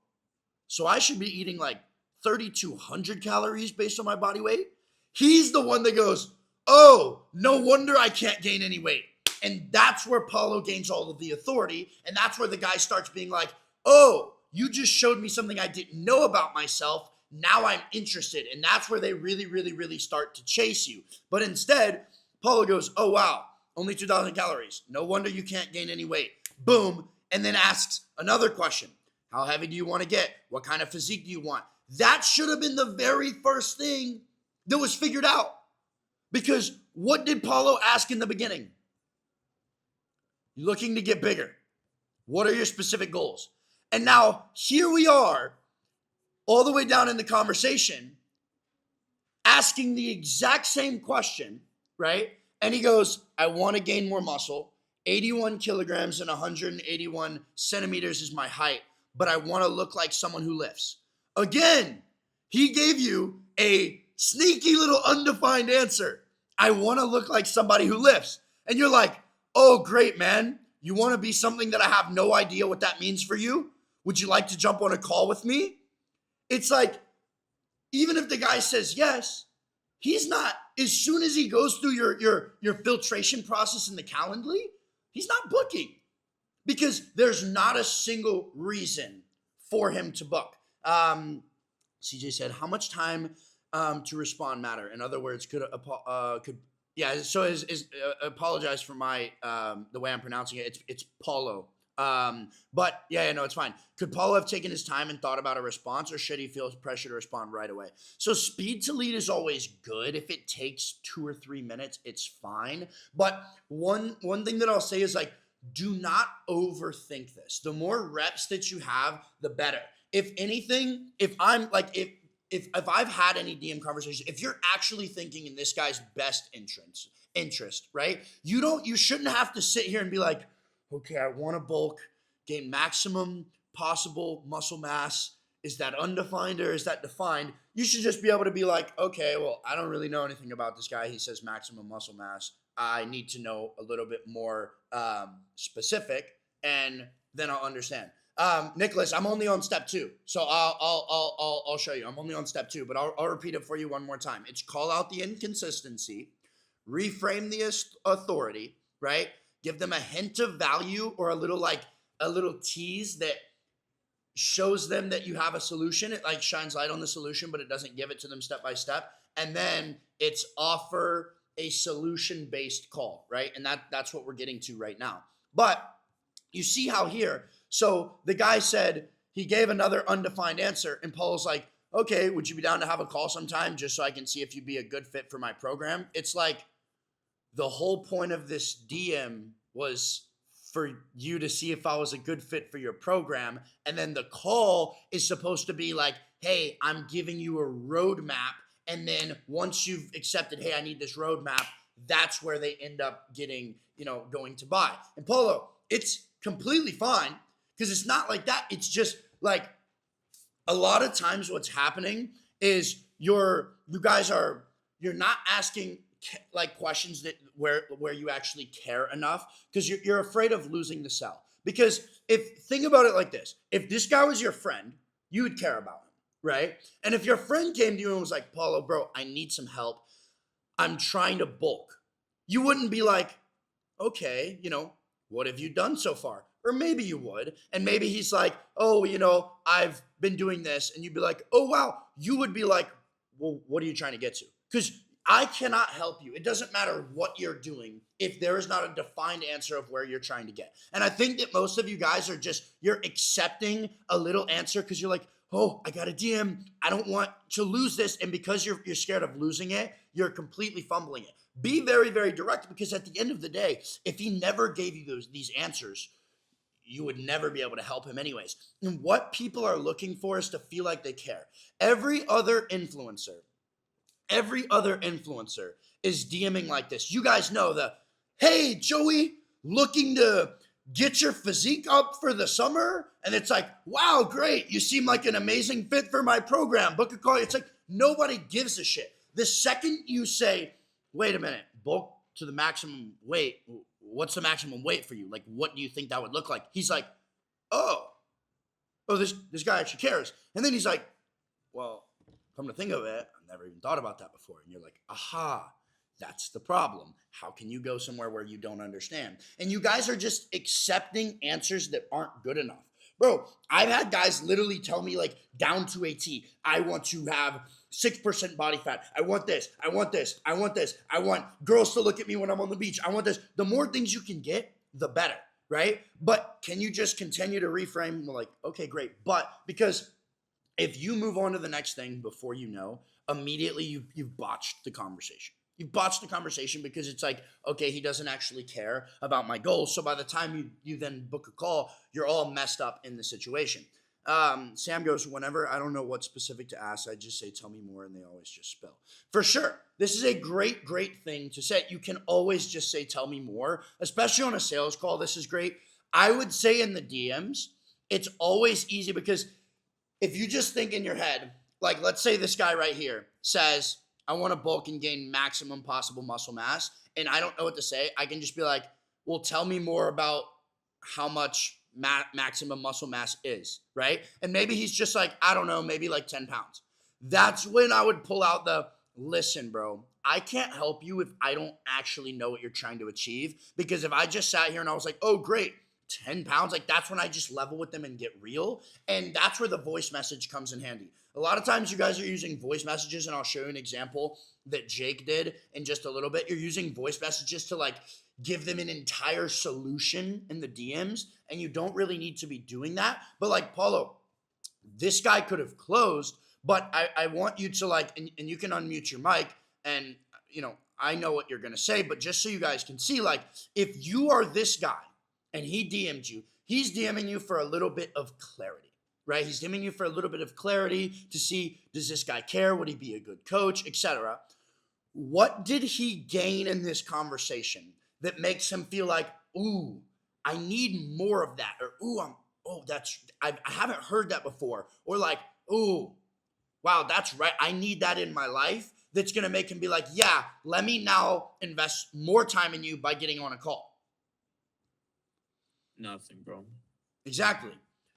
so I should be eating like 3,200 calories based on my body weight. He's the one that goes, oh, no wonder I can't gain any weight. And that's where Paulo gains all of the authority. And that's where the guy starts being like, oh, you just showed me something I didn't know about myself. Now I'm interested. And that's where they really, really, really start to chase you. But instead, Paulo goes, oh, wow, only 2,000 calories. No wonder you can't gain any weight. Boom. And then asks another question. How heavy do you want to get? What kind of physique do you want? That should have been the very first thing that was figured out. Because what did Paulo ask in the beginning? You're looking to get bigger. What are your specific goals? And now here we are, all the way down in the conversation, asking the exact same question, right? And he goes, I want to gain more muscle. 81 kilograms and 181 centimeters is my height, but I want to look like someone who lifts. Again, he gave you a sneaky little undefined answer. I want to look like somebody who lifts. And you're like, oh, great, man. You want to be something that I have no idea what that means for you? Would you like to jump on a call with me? It's like, even if the guy says yes, he's not, as soon as he goes through your filtration process in the Calendly, he's not booking because there's not a single reason for him to book. CJ said, how much time to respond matter? In other words, apologize for my the way I'm pronouncing it. It's Paulo. But yeah, no, it's fine. Could Paulo have taken his time and thought about a response, or should he feel pressure to respond right away? So speed to lead is always good. If it takes 2 or 3 minutes, it's fine. But one thing that I'll say is like, do not overthink this. The more reps that you have, the better. If anything, if I've had any DM conversation, if you're actually thinking in this guy's best interest, right? You shouldn't have to sit here and be like, okay, I want to bulk, gain maximum possible muscle mass. Is that undefined or is that defined? You should just be able to be like, okay, well, I don't really know anything about this guy. He says maximum muscle mass. I need to know a little bit more specific, and then I'll understand. Nicholas, I'm only on step 2, so I'll show you. I'm only on step 2, but I'll repeat it for you one more time. It's call out the inconsistency, reframe the authority, right? Give them a hint of value or a little tease that shows them that you have a solution. It like shines light on the solution, but it doesn't give it to them step by step. And then it's offer a solution-based call, right? And that's what we're getting to right now. But you see how here, so the guy said he gave another undefined answer, and Paul's like, okay, would you be down to have a call sometime just so I can see if you'd be a good fit for my program? It's like, the whole point of this DM was for you to see if I was a good fit for your program. And then the call is supposed to be like, hey, I'm giving you a roadmap. And then once you've accepted, hey, I need this roadmap, that's where they end up getting, going to buy. And Paulo, it's completely fine because it's not like that. It's just like a lot of times what's happening is you're not asking like questions that where you actually care enough because you're afraid of losing the sell. Because think about it like this, if this guy was your friend, you would care about him, right? And if your friend came to you and was like, Paulo, bro, I need some help. I'm trying to bulk. You wouldn't be like, okay, what have you done so far? Or maybe you would. And maybe he's like, oh, I've been doing this. And you'd be like, oh, wow. You would be like, well, what are you trying to get to? Because I cannot help you. It doesn't matter what you're doing if there is not a defined answer of where you're trying to get. And I think that most of you guys are you're accepting a little answer because you're like, oh, I got a DM. I don't want to lose this. And because you're scared of losing it, you're completely fumbling it. Be very, very direct, because at the end of the day, if he never gave you these answers, you would never be able to help him anyways. And what people are looking for is to feel like they care. Every other influencer is DMing like this. You guys know hey, Joey, looking to get your physique up for the summer? And it's like, wow, great. You seem like an amazing fit for my program. Book a call. It's like, nobody gives a shit. The second you say, wait a minute, bulk to the maximum weight, what's the maximum weight for you? Like, what do you think that would look like? He's like, oh, this guy actually cares. And then he's like, well, come to think of it, I've never even thought about that before. And you're like, aha, that's the problem. How can you go somewhere where you don't understand? And you guys are just accepting answers that aren't good enough. Bro, I've had guys literally tell me like down to a T, I want to have 6% body fat. I want this. I want this. I want this. I want girls to look at me when I'm on the beach. I want this. The more things you can get, the better, right? But can you just continue to reframe? Like, okay, great. But because if you move on to the next thing before you know, immediately you've botched the conversation. You've botched the conversation because it's like, okay, he doesn't actually care about my goals. So by the time you then book a call, you're all messed up in the situation. Sam goes, whenever I don't know what specific to ask, I just say, tell me more, and they always just spill. For sure. This is a great, great thing to say. You can always just say, tell me more, especially on a sales call. This is great. I would say in the DMs, it's always easy because if you just think in your head, like let's say this guy right here says, I want to bulk and gain maximum possible muscle mass, and I don't know what to say. I can just be like, well, tell me more about how much maximum muscle mass is, right? And maybe he's just like, I don't know, maybe like 10 pounds. That's when I would pull out the, listen, bro, I can't help you if I don't actually know what you're trying to achieve. Because if I just sat here and I was like, oh, great, 10 pounds, like that's when I just level with them and get real. And that's where the voice message comes in handy. A lot of times you guys are using voice messages, and I'll show you an example that Jake did in just a little bit. You're using voice messages to like give them an entire solution in the DMs, and you don't really need to be doing that. But like, Paulo, this guy could have closed, but I want you to like, and you can unmute your mic, and you know, I know what you're going to say, but just so you guys can see, like, if you are this guy and he DM'd you, he's DMing you for a little bit of clarity. Right? He's DMing you for a little bit of clarity to see, does this guy care? Would he be a good coach, etc. What did he gain in this conversation that makes him feel like, ooh, I need more of that, or ooh, I haven't heard that before, or like, ooh, wow, that's right, I need that in my life. That's gonna make him be like, yeah, let me now invest more time in you by getting on a call. Nothing, bro. Exactly.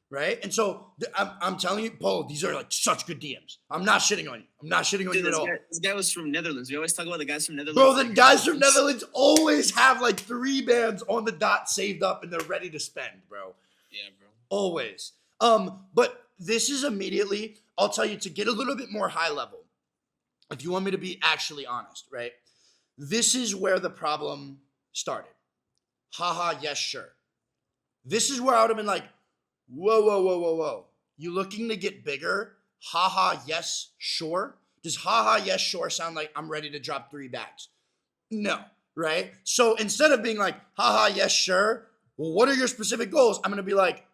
Right? And so I'm telling you, Paul, these are like such good DMs. I'm not shitting on you. I'm not shitting on you at all. This guy was from Netherlands. We always talk about the guys from Netherlands. Bro, the guys from Netherlands always have like 3 bands on the dot saved up and they're ready to spend, bro. Yeah, bro. Always. But this is immediately, I'll tell you, to get a little bit more high level, if you want me to be actually honest, right? This is where the problem started. Haha, yes, sure. This is where I would have been like, whoa. You looking to get bigger? Haha, yes, sure. Does haha, yes, sure sound like I'm ready to drop 3 bags? No, right? So instead of being like, haha, yes, sure. Well, what are your specific goals? I'm going to be like,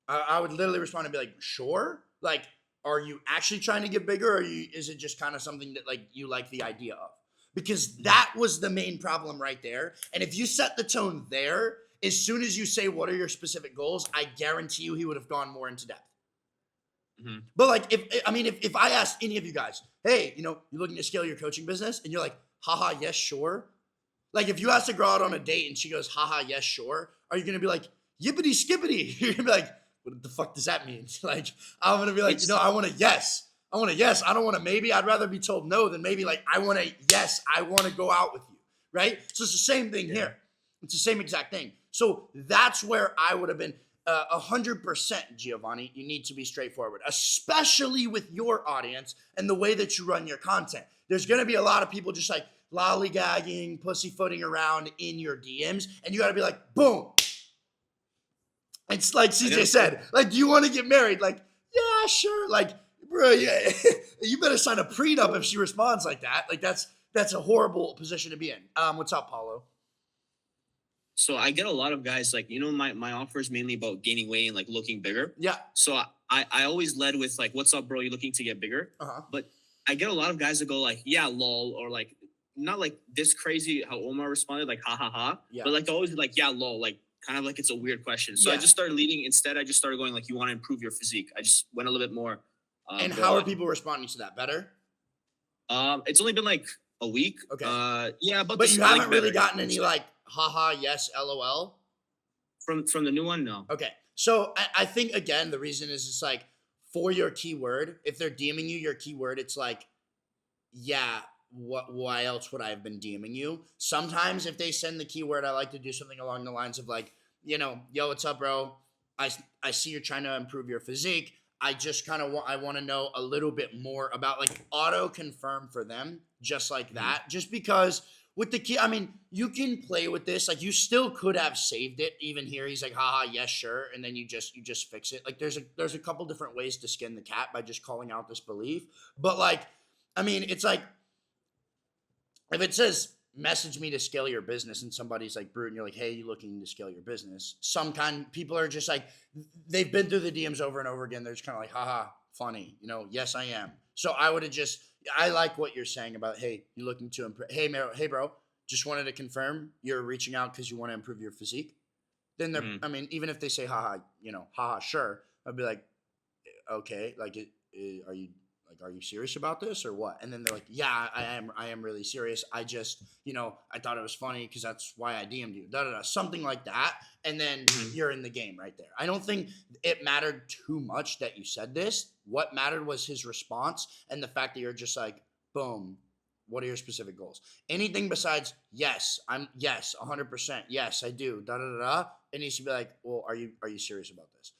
I would literally respond and be like, sure. Like, are you actually trying to get bigger, or is it just kind of something that like you like the idea of? Because that was the main problem right there. And if you set the tone there, as soon as you say, what are your specific goals, I guarantee you he would have gone more into depth. Mm-hmm. But like, if I asked any of you guys, hey, you're looking to scale your coaching business, and you're like, haha, yes, sure. Like, if you ask a girl out on a date and she goes, haha, yes, sure, are you going to be like, yippity skippity? You're going to be like, what the fuck does that mean? Like, I'm going to be like, I want a yes. I want a yes. I don't want a maybe. I'd rather be told no than maybe. Like, I want a yes. I want to go out with you, right? So it's the same thing here. It's the same exact thing. So that's where I would have been 100%, Giovanni. You need to be straightforward, especially with your audience and the way that you run your content. There's going to be a lot of people just like lollygagging, pussyfooting around in your DMs, and you got to be like, boom. It's like CJ said, like, do you want to get married? Like, yeah, sure. Like, bro, yeah, you better sign a prenup if she responds like that. Like, that's a horrible position to be in. What's up, Paulo? So I get a lot of guys like, my offer is mainly about gaining weight and like looking bigger. Yeah. So I always led with like, what's up, bro? You looking to get bigger? Uh-huh. But I get a lot of guys that go like, yeah, lol, or like, not like this crazy how Omar responded, like, ha ha ha. Yeah. But like, always like, yeah, lol, like kind of like it's a weird question. So I just started leading. Instead, I just started going like, you want to improve your physique. I just went a little bit more. And how are people responding to that? Better? It's only been like a week. Okay. Yeah, but you haven't really gotten any like, haha, yes, LOL? From the new one, no. Okay. So I think, again, the reason is it's like, for your keyword, if they're DMing you your keyword, it's like, yeah, why else would I have been DMing you? Sometimes if they send the keyword, I like to do something along the lines of like, yo, what's up, bro? I see you're trying to improve your physique. I just kind of I want to know a little bit more about, like, auto confirm for them, just like that. Just because with the key, I mean, you can play with this. Like, you still could have saved it. Even here, he's like, haha, yes, sure, and then you just fix it. Like, there's a couple different ways to skin the cat by just calling out this belief. But like, I mean, it's like, if it says message me to scale your business and somebody's like Brute and you're like, hey, you looking to scale your business? People are just like, they've been through the DMs over and over again. They're just kind of like, haha, funny, yes, I am. So I like what you're saying about, hey, you looking to improve. Hey, bro, just wanted to confirm you're reaching out because you want to improve your physique. Then they're, I mean, even if they say, haha, sure, I'd be like, okay, like, are you serious about this or what? And then they're like, yeah, I am really serious. I just, I thought it was funny because that's why I DM'd you, something like that. And then you're in the game right there. I don't think it mattered too much that you said this. What mattered was his response and the fact that you're just like, boom, what are your specific goals? Anything besides, yes, 100%. Yes, I do. It needs to be like, well, are you serious about this?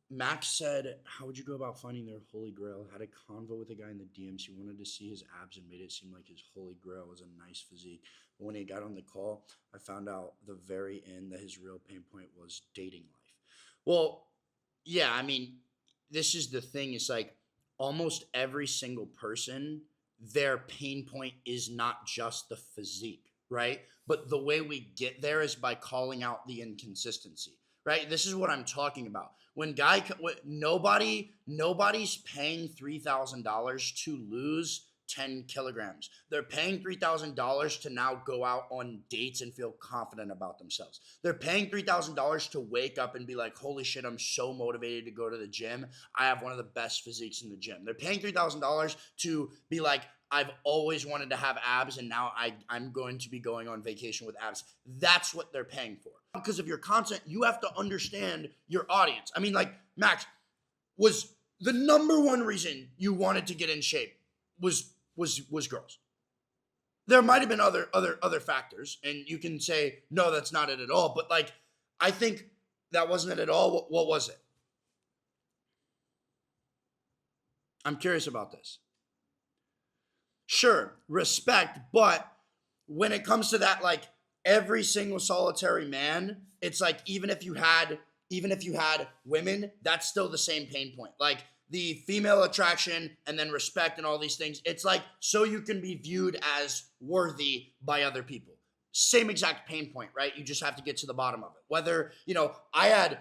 Max said, how would you go about finding their holy grail? Had a convo with a guy in the DMs. He wanted to see his abs and made it seem like his holy grail was a nice physique. But when he got on the call, I found out the very end that his real pain point was dating life. Well, yeah, I mean, this is the thing. It's like almost every single person, their pain point is not just the physique, right? But the way we get there is by calling out the inconsistency. Right? This is what I'm talking about. When nobody's paying $3,000 to lose 10 kilograms. They're paying $3,000 to now go out on dates and feel confident about themselves. They're paying $3,000 to wake up and be like, holy shit, I'm so motivated to go to the gym. I have one of the best physiques in the gym. They're paying $3,000 to be like, I've always wanted to have abs and now I'm going to be going on vacation with abs. That's what they're paying for. Because of your content, you have to understand your audience. I mean, like, Max, was the number one reason you wanted to get in shape was girls. There might have been other factors, and you can say, no, that's not it at all. But like, I think that wasn't it at all. What was it? I'm curious about this. Sure, respect, but when it comes to that, like, every single solitary man, it's like, even if you had women, that's still the same pain point. Like, the female attraction and then respect and all these things, it's like, so you can be viewed as worthy by other people. Same exact pain point, right? You just have to get to the bottom of it. Whether, I had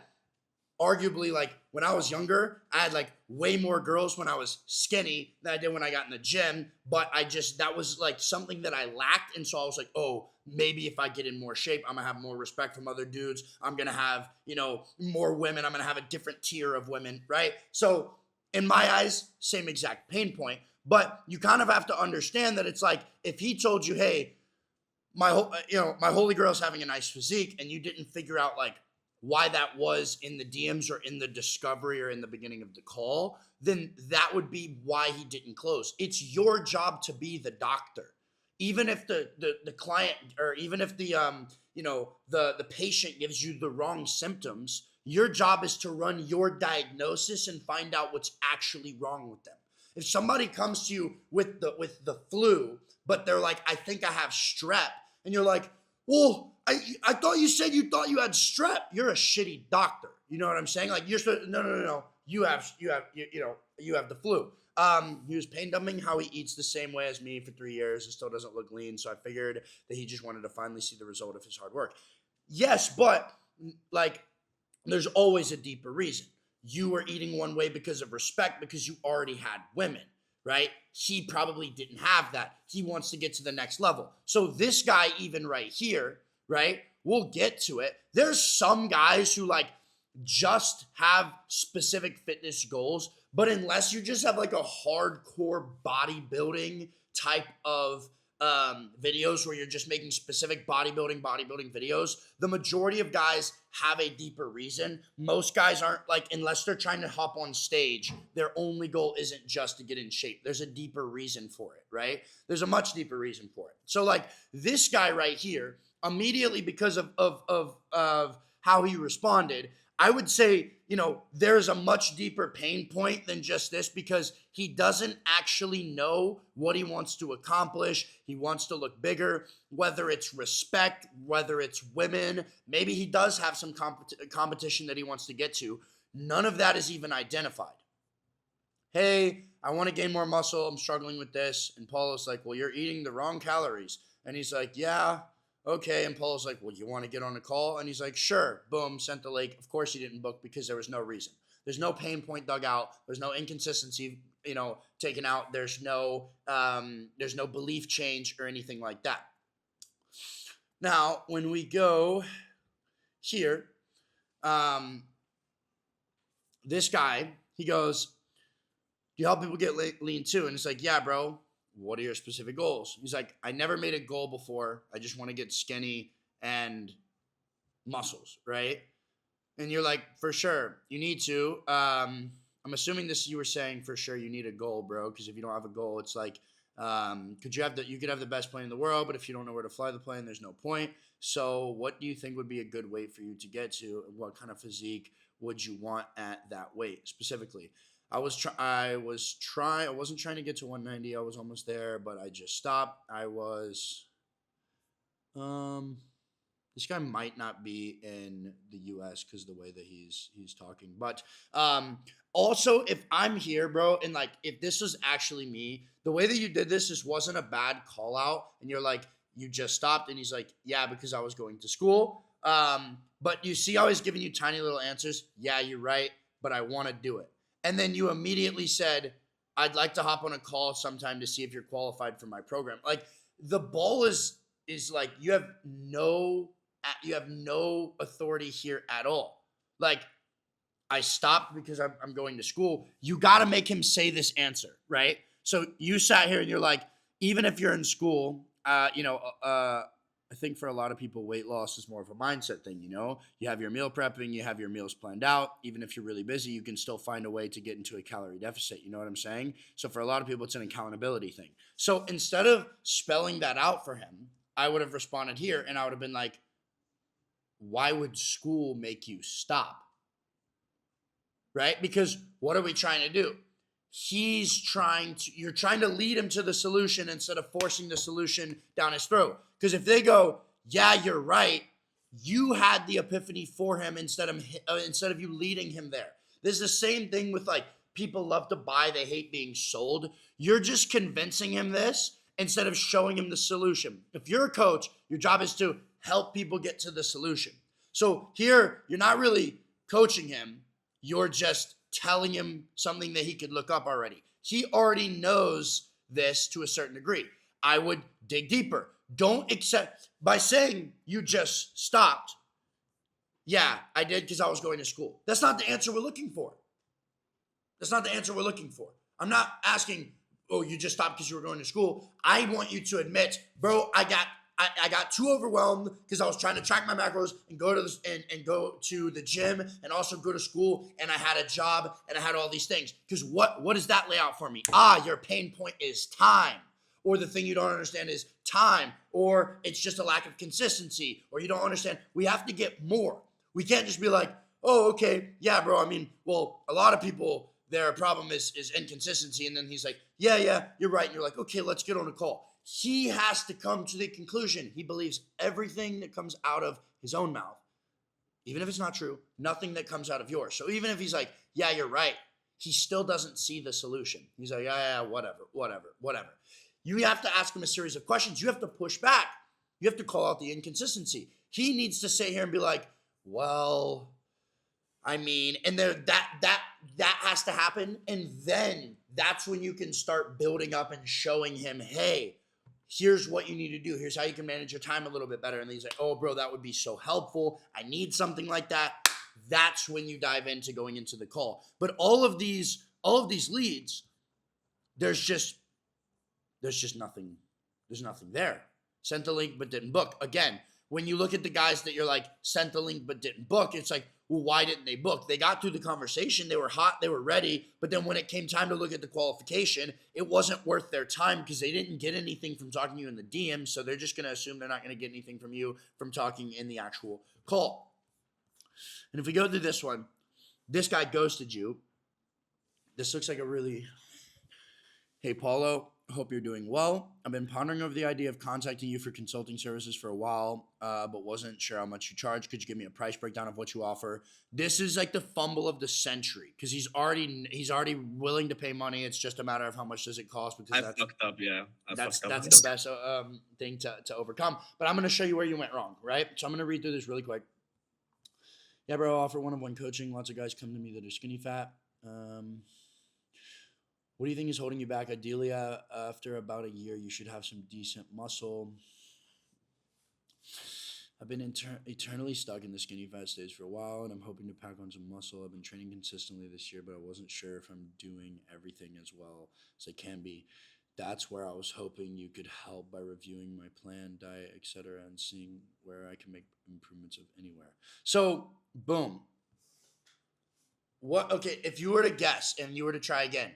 arguably, like, when I was younger, I had like way more girls when I was skinny than I did when I got in the gym, but that was like something that I lacked. And so I was like, oh, maybe if I get in more shape, I'm gonna have more respect from other dudes. I'm gonna have, more women. I'm gonna have a different tier of women, right? So in my eyes, same exact pain point, but you kind of have to understand that it's like, if he told you, hey, my holy grail's having a nice physique, and you didn't figure out like why that was in the DMs or in the discovery or in the beginning of the call, then that would be why he didn't close. It's your job to be the doctor. Even if the client, or even if the patient gives you the wrong symptoms, your job is to run your diagnosis and find out what's actually wrong with them. If somebody comes to you with the flu, but they're like, I think I have strep, and you're like, well, I thought you said you thought you had strep. You're a shitty doctor. You know what I'm saying? Like, you're supposed, no. You have the flu. He was pain dumping how he eats the same way as me for 3 years and still doesn't look lean. So I figured that he just wanted to finally see the result of his hard work. Yes, but like, there's always a deeper reason. You were eating one way because of respect, because you already had women, right? He probably didn't have that. He wants to get to the next level. So this guy, even right here, right? We'll get to it. There's some guys who like just have specific fitness goals, but unless you just have like a hardcore bodybuilding type of videos where you're just making specific bodybuilding videos, the majority of guys have a deeper reason. Most guys aren't like, unless they're trying to hop on stage, their only goal isn't just to get in shape. There's a deeper reason for it, right? There's a much deeper reason for it. So like this guy right here, immediately because of how he responded, I would say, you know, there's a much deeper pain point than just this, because he doesn't actually know what he wants to accomplish. He wants to look bigger, whether it's respect, whether it's women. Maybe he does have some competition that he wants to get to. None of that is even identified. Hey, I want to gain more muscle. I'm struggling with this. And Paulo's like, well, you're eating the wrong calories. And he's like, yeah. Okay, and Paul's like, well, you want to get on a call? And he's like, sure. Boom, sent the link. Of course he didn't book because there was no reason. There's no pain point dug out. There's no inconsistency, you know, taken out. There's no belief change or anything like that. Now, when we go here, this guy, he goes, do you help people get lean too? And it's like, yeah, bro. What are your specific goals? He's like, I never made a goal before. I just want to get skinny and muscles, right? And you're like, for sure, you need to. I'm assuming this you were saying for sure you need a goal, bro, because if you don't have a goal, it's like, you could have the best plane in the world, but if you don't know where to fly the plane, there's no point. So what do you think would be a good weight for you to get to? What kind of physique would you want at that weight specifically? I wasn't trying to get to 190. I was almost there, but I just stopped. This guy might not be in the US because the way that he's talking. But also, if I'm here, bro, and like if this was actually me, the way that you did this wasn't a bad call out, and you're like, you just stopped, and he's like, yeah, because I was going to school. But you see how he's giving you tiny little answers. Yeah, you're right, but I want to do it. And then you immediately said, I'd like to hop on a call sometime to see if you're qualified for my program. Like the ball is like, you have no authority here at all. Like I stopped because I'm going to school. You got to make him say this answer, right? So you sat here and you're like, even if you're in school, I think for a lot of people, weight loss is more of a mindset thing, you know? You have your meal prepping, you have your meals planned out. Even if you're really busy, you can still find a way to get into a calorie deficit. You know what I'm saying? So for a lot of people, it's an accountability thing. So instead of spelling that out for him, I would have responded here and I would have been like, why would school make you stop? Right? Because what are we trying to do? You're trying to lead him to the solution instead of forcing the solution down his throat. Because if they go, yeah, you're right, you had the epiphany for him instead of you leading him there. This is the same thing with like people love to buy, they hate being sold. You're just convincing him this instead of showing him the solution. If you're a coach, your job is to help people get to the solution. So here, you're not really coaching him. You're just telling him something that he could look up already. He already knows this to a certain degree. I would dig deeper. Don't accept by saying you just stopped. Yeah, I did because I was going to school. That's not the answer we're looking for. I'm not asking, oh, you just stopped because you were going to school. I want you to admit, bro, I got too overwhelmed because I was trying to track my macros and go to the gym and also go to school, and I had a job and I had all these things. Because what does that lay out for me? Your pain point is time. Or the thing you don't understand is time, or it's just a lack of consistency, or you don't understand. We have to get more. We can't just be like, oh, okay, yeah, bro. I mean, well, a lot of people, their problem is inconsistency. And then he's like, yeah, you're right. And you're like, okay, let's get on a call. He has to come to the conclusion. He believes everything that comes out of his own mouth, even if it's not true, nothing that comes out of yours. So even if he's like, yeah, you're right, he still doesn't see the solution. He's like, yeah, whatever. You have to ask him a series of questions. You have to push back. You have to call out the inconsistency. He needs to sit here and be like, well, I mean, and there that has to happen. And then that's when you can start building up and showing him, hey, here's what you need to do. Here's how you can manage your time a little bit better. And he's like, oh, bro, that would be so helpful. I need something like that. That's when you dive into going into the call. But all of these leads, there's just nothing There's nothing there. Sent the link but didn't book. Again, when you look at the guys that you're like, sent the link but didn't book, it's like, well, why didn't they book? They got through the conversation. They were hot. They were ready. But then when it came time to look at the qualification, it wasn't worth their time because they didn't get anything from talking to you in the DM. So they're just going to assume they're not going to get anything from you from talking in the actual call. And if we go through this one, this guy ghosted you. This looks like a really... Hey, Paulo, hope you're doing well. I've been pondering over the idea of contacting you for consulting services for a while, but wasn't sure how much you charge. Could you give me a price breakdown of what you offer? This is like the fumble of the century because he's already willing to pay money. It's just a matter of how much does it cost. Because I fucked up, yeah. That's the best thing to overcome. But I'm going to show you where you went wrong, right? So I'm going to read through this really quick. Yeah, bro, I offer one-on-one coaching. Lots of guys come to me that are skinny fat. What do you think is holding you back? Ideally, after about a year, you should have some decent muscle. I've been eternally stuck in the skinny fat stage for a while, and I'm hoping to pack on some muscle. I've been training consistently this year, but I wasn't sure if I'm doing everything as well as I can be. That's where I was hoping you could help by reviewing my plan, diet, etc., and seeing where I can make improvements of anywhere. So, boom. Okay, if you were to guess and you were to try again,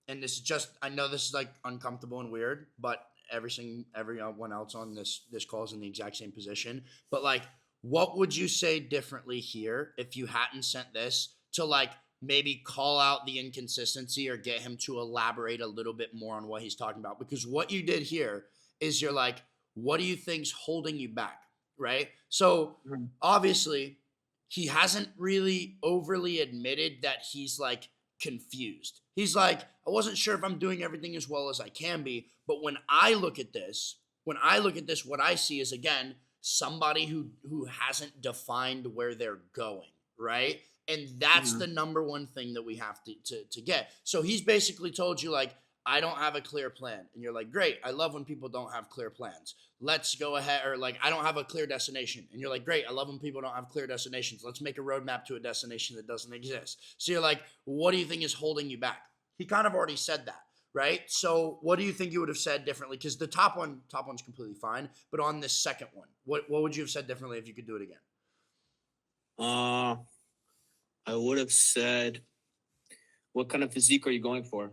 and this is just, I know this is like uncomfortable and weird, but everyone else on this call is in the exact same position. But like, what would you say differently here if you hadn't sent this to like maybe call out the inconsistency or get him to elaborate a little bit more on what he's talking about? Because what you did here is you're like, what do you think's holding you back, right? So obviously he hasn't really overly admitted that he's like confused. He's like, I wasn't sure if I'm doing everything as well as I can be. But when I look at this, what I see is, again, somebody who hasn't defined where they're going, right? And that's the number one thing that we have to get. So he's basically told you, like, I don't have a clear plan. And you're like, great. I love when people don't have clear plans. Let's go ahead. Or like, I don't have a clear destination. And you're like, great. I love when people don't have clear destinations. Let's make a roadmap to a destination that doesn't exist. So you're like, what do you think is holding you back? He kind of already said that, right? So what do you think you would have said differently? Because the top one's completely fine. But on this second one, what would you have said differently if you could do it again? I would have said, what kind of physique are you going for?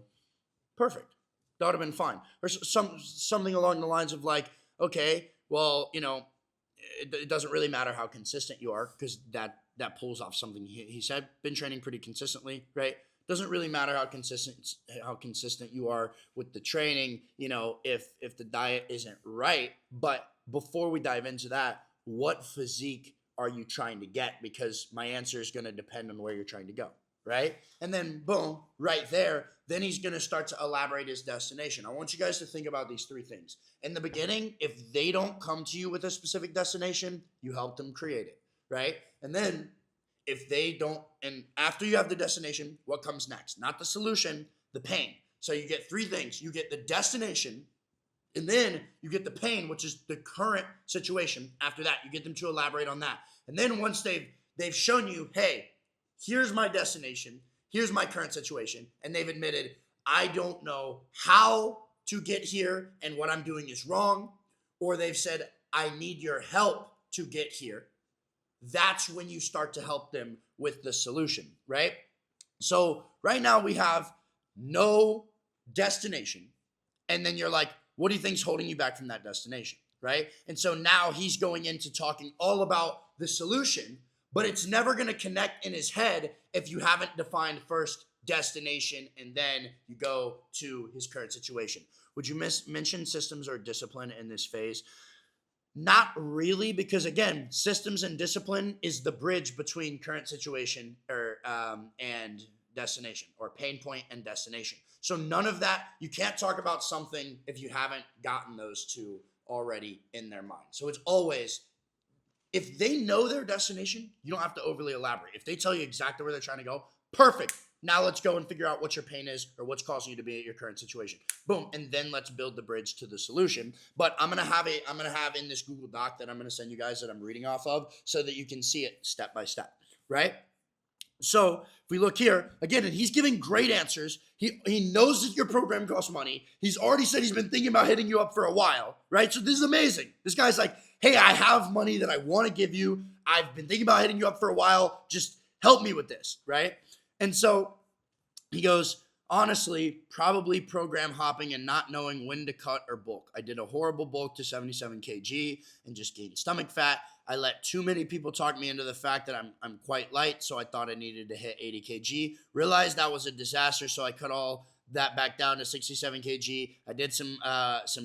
Perfect. That would have been fine. Or something along the lines of like, okay, well, it doesn't really matter how consistent you are because that pulls off something he said. Been training pretty consistently, right? Doesn't really matter how consistent you are with the training, if the diet isn't right. But before we dive into that, what physique are you trying to get? Because my answer is going to depend on where you're trying to go. Right? And then boom, right there, then he's going to start to elaborate his destination. I want you guys to think about these three things. In the beginning, if they don't come to you with a specific destination, you help them create it, right? And then if they don't, and after you have the destination, what comes next? Not the solution, the pain. So you get three things. You get the destination, and then you get the pain, which is the current situation. After that, you get them to elaborate on that. And then once they've shown you, hey, here's my destination, here's my current situation, and they've admitted, I don't know how to get here and what I'm doing is wrong, or they've said, I need your help to get here, that's when you start to help them with the solution, right? So right now we have no destination, and then you're like, what do you think's holding you back from that destination, right? And so now he's going into talking all about the solution, but it's never going to connect in his head if you haven't defined first destination and then you go to his current situation. Would you mention systems or discipline in this phase? Not really, because again, systems and discipline is the bridge between current situation and destination, or pain point and destination. So none of that, you can't talk about something if you haven't gotten those two already in their mind. So it's always, if they know their destination, you don't have to overly elaborate. If they tell you exactly where they're trying to go, perfect. Now let's go and figure out what your pain is or what's causing you to be at your current situation. Boom. And then let's build the bridge to the solution. But I'm going to have in this Google Doc that I'm going to send you guys that I'm reading off of so that you can see it step by step, right? So if we look here, again, and he's giving great answers. He knows that your program costs money. He's already said he's been thinking about hitting you up for a while, right? So this is amazing. This guy's like, hey, I have money that I want to give you. I've been thinking about hitting you up for a while. Just help me with this, right? And so he goes, honestly, probably program hopping and not knowing when to cut or bulk. I did a horrible bulk to 77 kg and just gained stomach fat. I let too many people talk me into the fact that I'm quite light, so I thought I needed to hit 80 kg. Realized that was a disaster, so I cut all that back down to 67 kg. I did some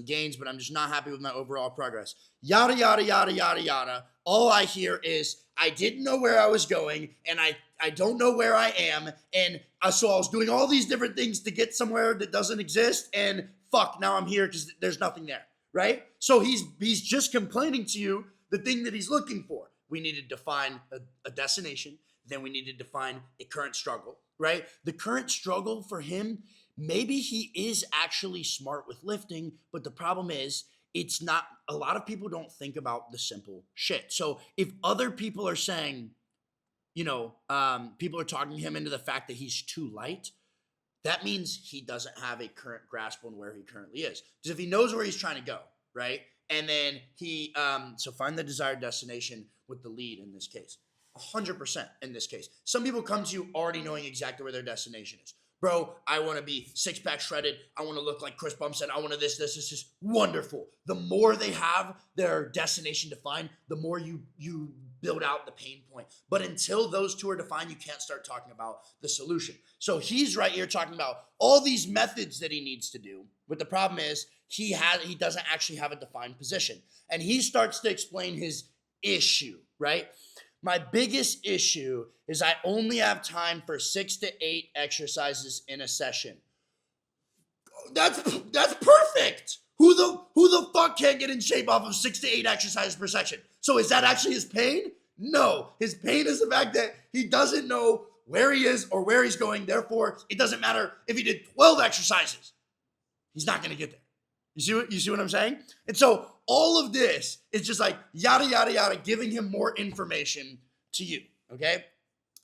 gains, but I'm just not happy with my overall progress. Yada, yada, yada, yada, yada. All I hear is I didn't know where I was going, and I don't know where I am, and so I was doing all these different things to get somewhere that doesn't exist, and fuck, now I'm here because there's nothing there, right? So he's just complaining to you the thing that he's looking for. We need to define a destination, then we need to define a current struggle, right? The current struggle for him, maybe he is actually smart with lifting, but the problem is it's not, a lot of people don't think about the simple shit. So if other people are saying, people are talking him into the fact that he's too light, that means he doesn't have a current grasp on where he currently is. Because if he knows where he's trying to go, right? And then so find the desired destination with the lead in this case. 100% in this case. Some people come to you already knowing exactly where their destination is. Bro, I want to be six-pack shredded. I want to look like Chris Bumstead. I want to this. This is just wonderful. The more they have their destination defined, the more you build out the pain point. But until those two are defined, you can't start talking about the solution. So he's right here talking about all these methods that he needs to do. But the problem is he doesn't actually have a defined position. And he starts to explain his issue, right? My biggest issue is I only have time for 6 to 8 exercises in a session. That's perfect. Who the fuck can't get in shape off of 6 to 8 exercises per section? So is that actually his pain? No. His pain is the fact that he doesn't know where he is or where he's going. Therefore, it doesn't matter if he did 12 exercises. He's not going to get there. You see what I'm saying? And so all of this is just like yada, yada, yada, giving him more information to you, okay?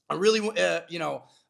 I really,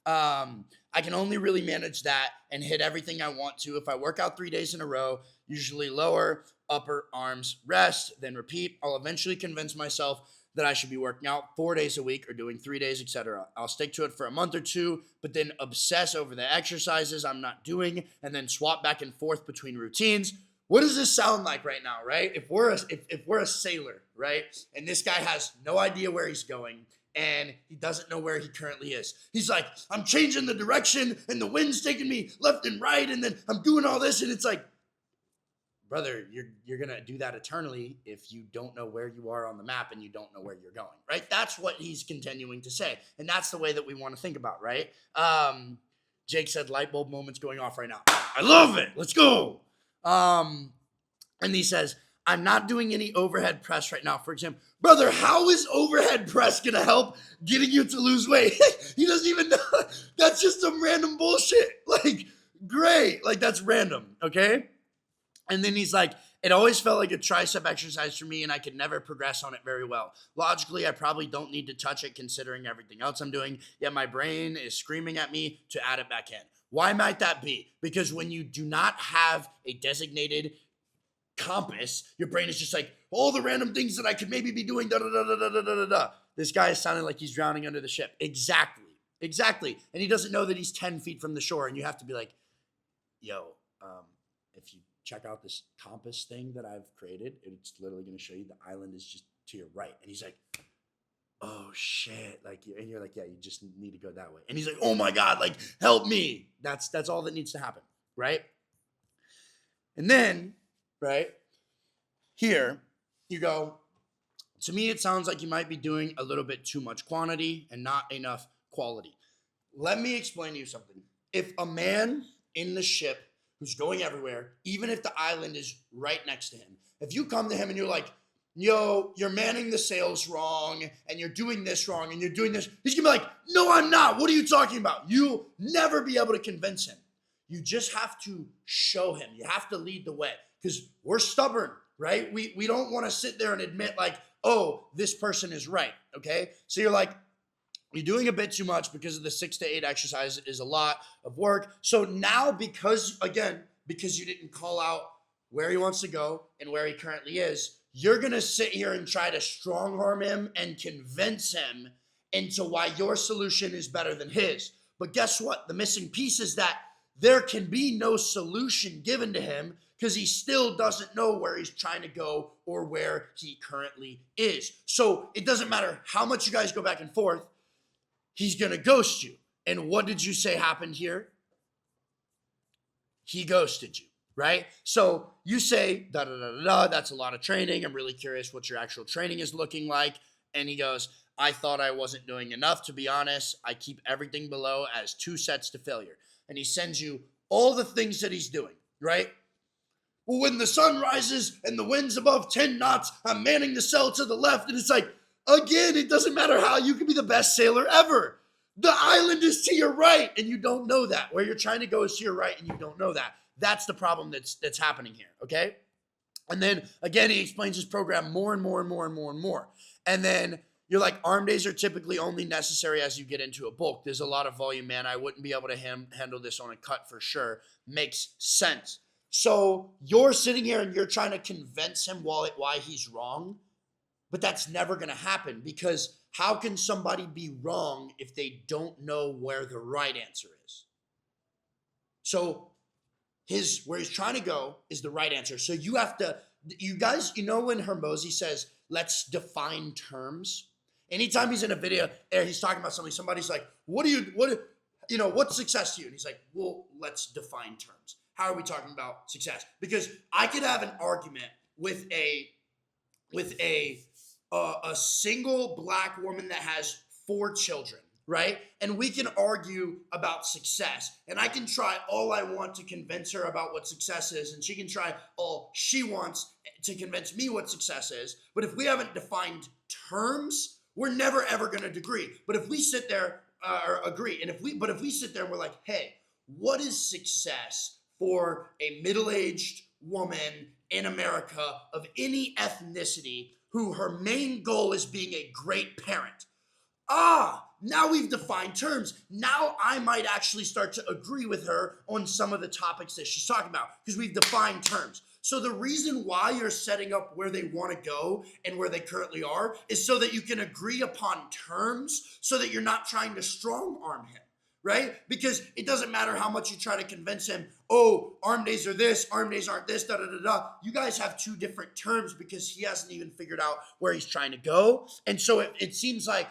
I can only really manage that and hit everything I want to if I work out 3 days in a row, usually lower, upper, arms, rest, then repeat. I'll eventually convince myself that I should be working out 4 days a week or doing 3 days, etc. I'll stick to it for a month or two, but then obsess over the exercises I'm not doing and then swap back and forth between routines. What does this sound like right now, right? If we're a sailor, right, and this guy has no idea where he's going and he doesn't know where he currently is. He's like, I'm changing the direction and the wind's taking me left and right and then I'm doing all this and it's like, brother, you're going to do that eternally if you don't know where you are on the map and you don't know where you're going, right? That's what he's continuing to say. And that's the way that we want to think about, right? Jake said light bulb moments going off right now. I love it. Let's go. And he says, I'm not doing any overhead press right now, for example. Brother, how is overhead press going to help getting you to lose weight? He doesn't even know. That's just some random bullshit. Like, great. Like, that's random, okay? And then he's like, it always felt like a tricep exercise for me and I could never progress on it very well. Logically, I probably don't need to touch it considering everything else I'm doing, yet my brain is screaming at me to add it back in. Why might that be? Because when you do not have a designated compass, your brain is just like, all the random things that I could maybe be doing, da-da-da-da-da-da-da-da. This guy is sounding like he's drowning under the ship. Exactly. And he doesn't know that he's 10 feet from the shore and you have to be like, yo, if you check out this compass thing that I've created, it's literally going to show you the island is just to your right. And he's like, oh shit. And you're like, yeah, you just need to go that way. And he's like, oh my God, like help me. That's all that needs to happen. Right. And then, right here you go, to me, it sounds like you might be doing a little bit too much quantity and not enough quality. Let me explain to you something. If a man in the ship who's going everywhere, even if the island is right next to him, if you come to him and you're like, yo, you're manning the sails wrong and you're doing this wrong and you're doing this, he's gonna be like, no, I'm not. What are you talking about? You'll never be able to convince him. You just have to show him. You have to lead the way because we're stubborn, right? We don't want to sit there and admit like, oh, this person is right, okay? So you're like, You're doing a bit too much because of the 6 to 8 exercise is a lot of work. So now because you didn't call out where he wants to go and where he currently is, you're going to sit here and try to strong arm him and convince him into why your solution is better than his. But guess what? The missing piece is that there can be no solution given to him because he still doesn't know where he's trying to go or where he currently is. So it doesn't matter how much you guys go back and forth, he's going to ghost you. And what did you say happened here? He ghosted you, right? So you say, da da da da da, that's a lot of training. I'm really curious what your actual training is looking like. And he goes, I thought I wasn't doing enough, to be honest. I keep everything below as 2 sets to failure. And he sends you all the things that he's doing, right? Well, when the sun rises and the wind's above 10 knots, I'm manning the sail to the left. And it's like, again, it doesn't matter how. You can be the best sailor ever. The island is to your right, and you don't know that. Where you're trying to go is to your right, and you don't know that. That's the problem that's happening here, okay? And then, again, he explains his program more and more and more and more and more. And then you're like, arm days are typically only necessary as you get into a bulk. There's a lot of volume, man. I wouldn't be able to handle this on a cut for sure. Makes sense. So you're sitting here and you're trying to convince him why he's wrong, but that's never going to happen because how can somebody be wrong if they don't know where the right answer is? So where he's trying to go is the right answer. So you have to, you guys, you know when Hermosi says, let's define terms? Anytime he's in a video and he's talking about something, somebody's like, what's success to you? And he's like, well, let's define terms. How are we talking about success? Because I could have an argument with a single black woman that has 4 children, right? And we can argue about success. And I can try all I want to convince her about what success is. And she can try all she wants to convince me what success is. But if we haven't defined terms, we're never, ever going to agree. But if we sit there, agree. And if we sit there and we're like, hey, what is success for a middle-aged woman in America of any ethnicity who her main goal is being a great parent? Now we've defined terms. Now I might actually start to agree with her on some of the topics that she's talking about because we've defined terms. So the reason why you're setting up where they want to go and where they currently are is so that you can agree upon terms so that you're not trying to strong arm him, right? Because it doesn't matter how much you try to convince him, oh, arm days are this, arm days aren't this, da da da da. You guys have 2 different terms because he hasn't even figured out where he's trying to go. And so it seems like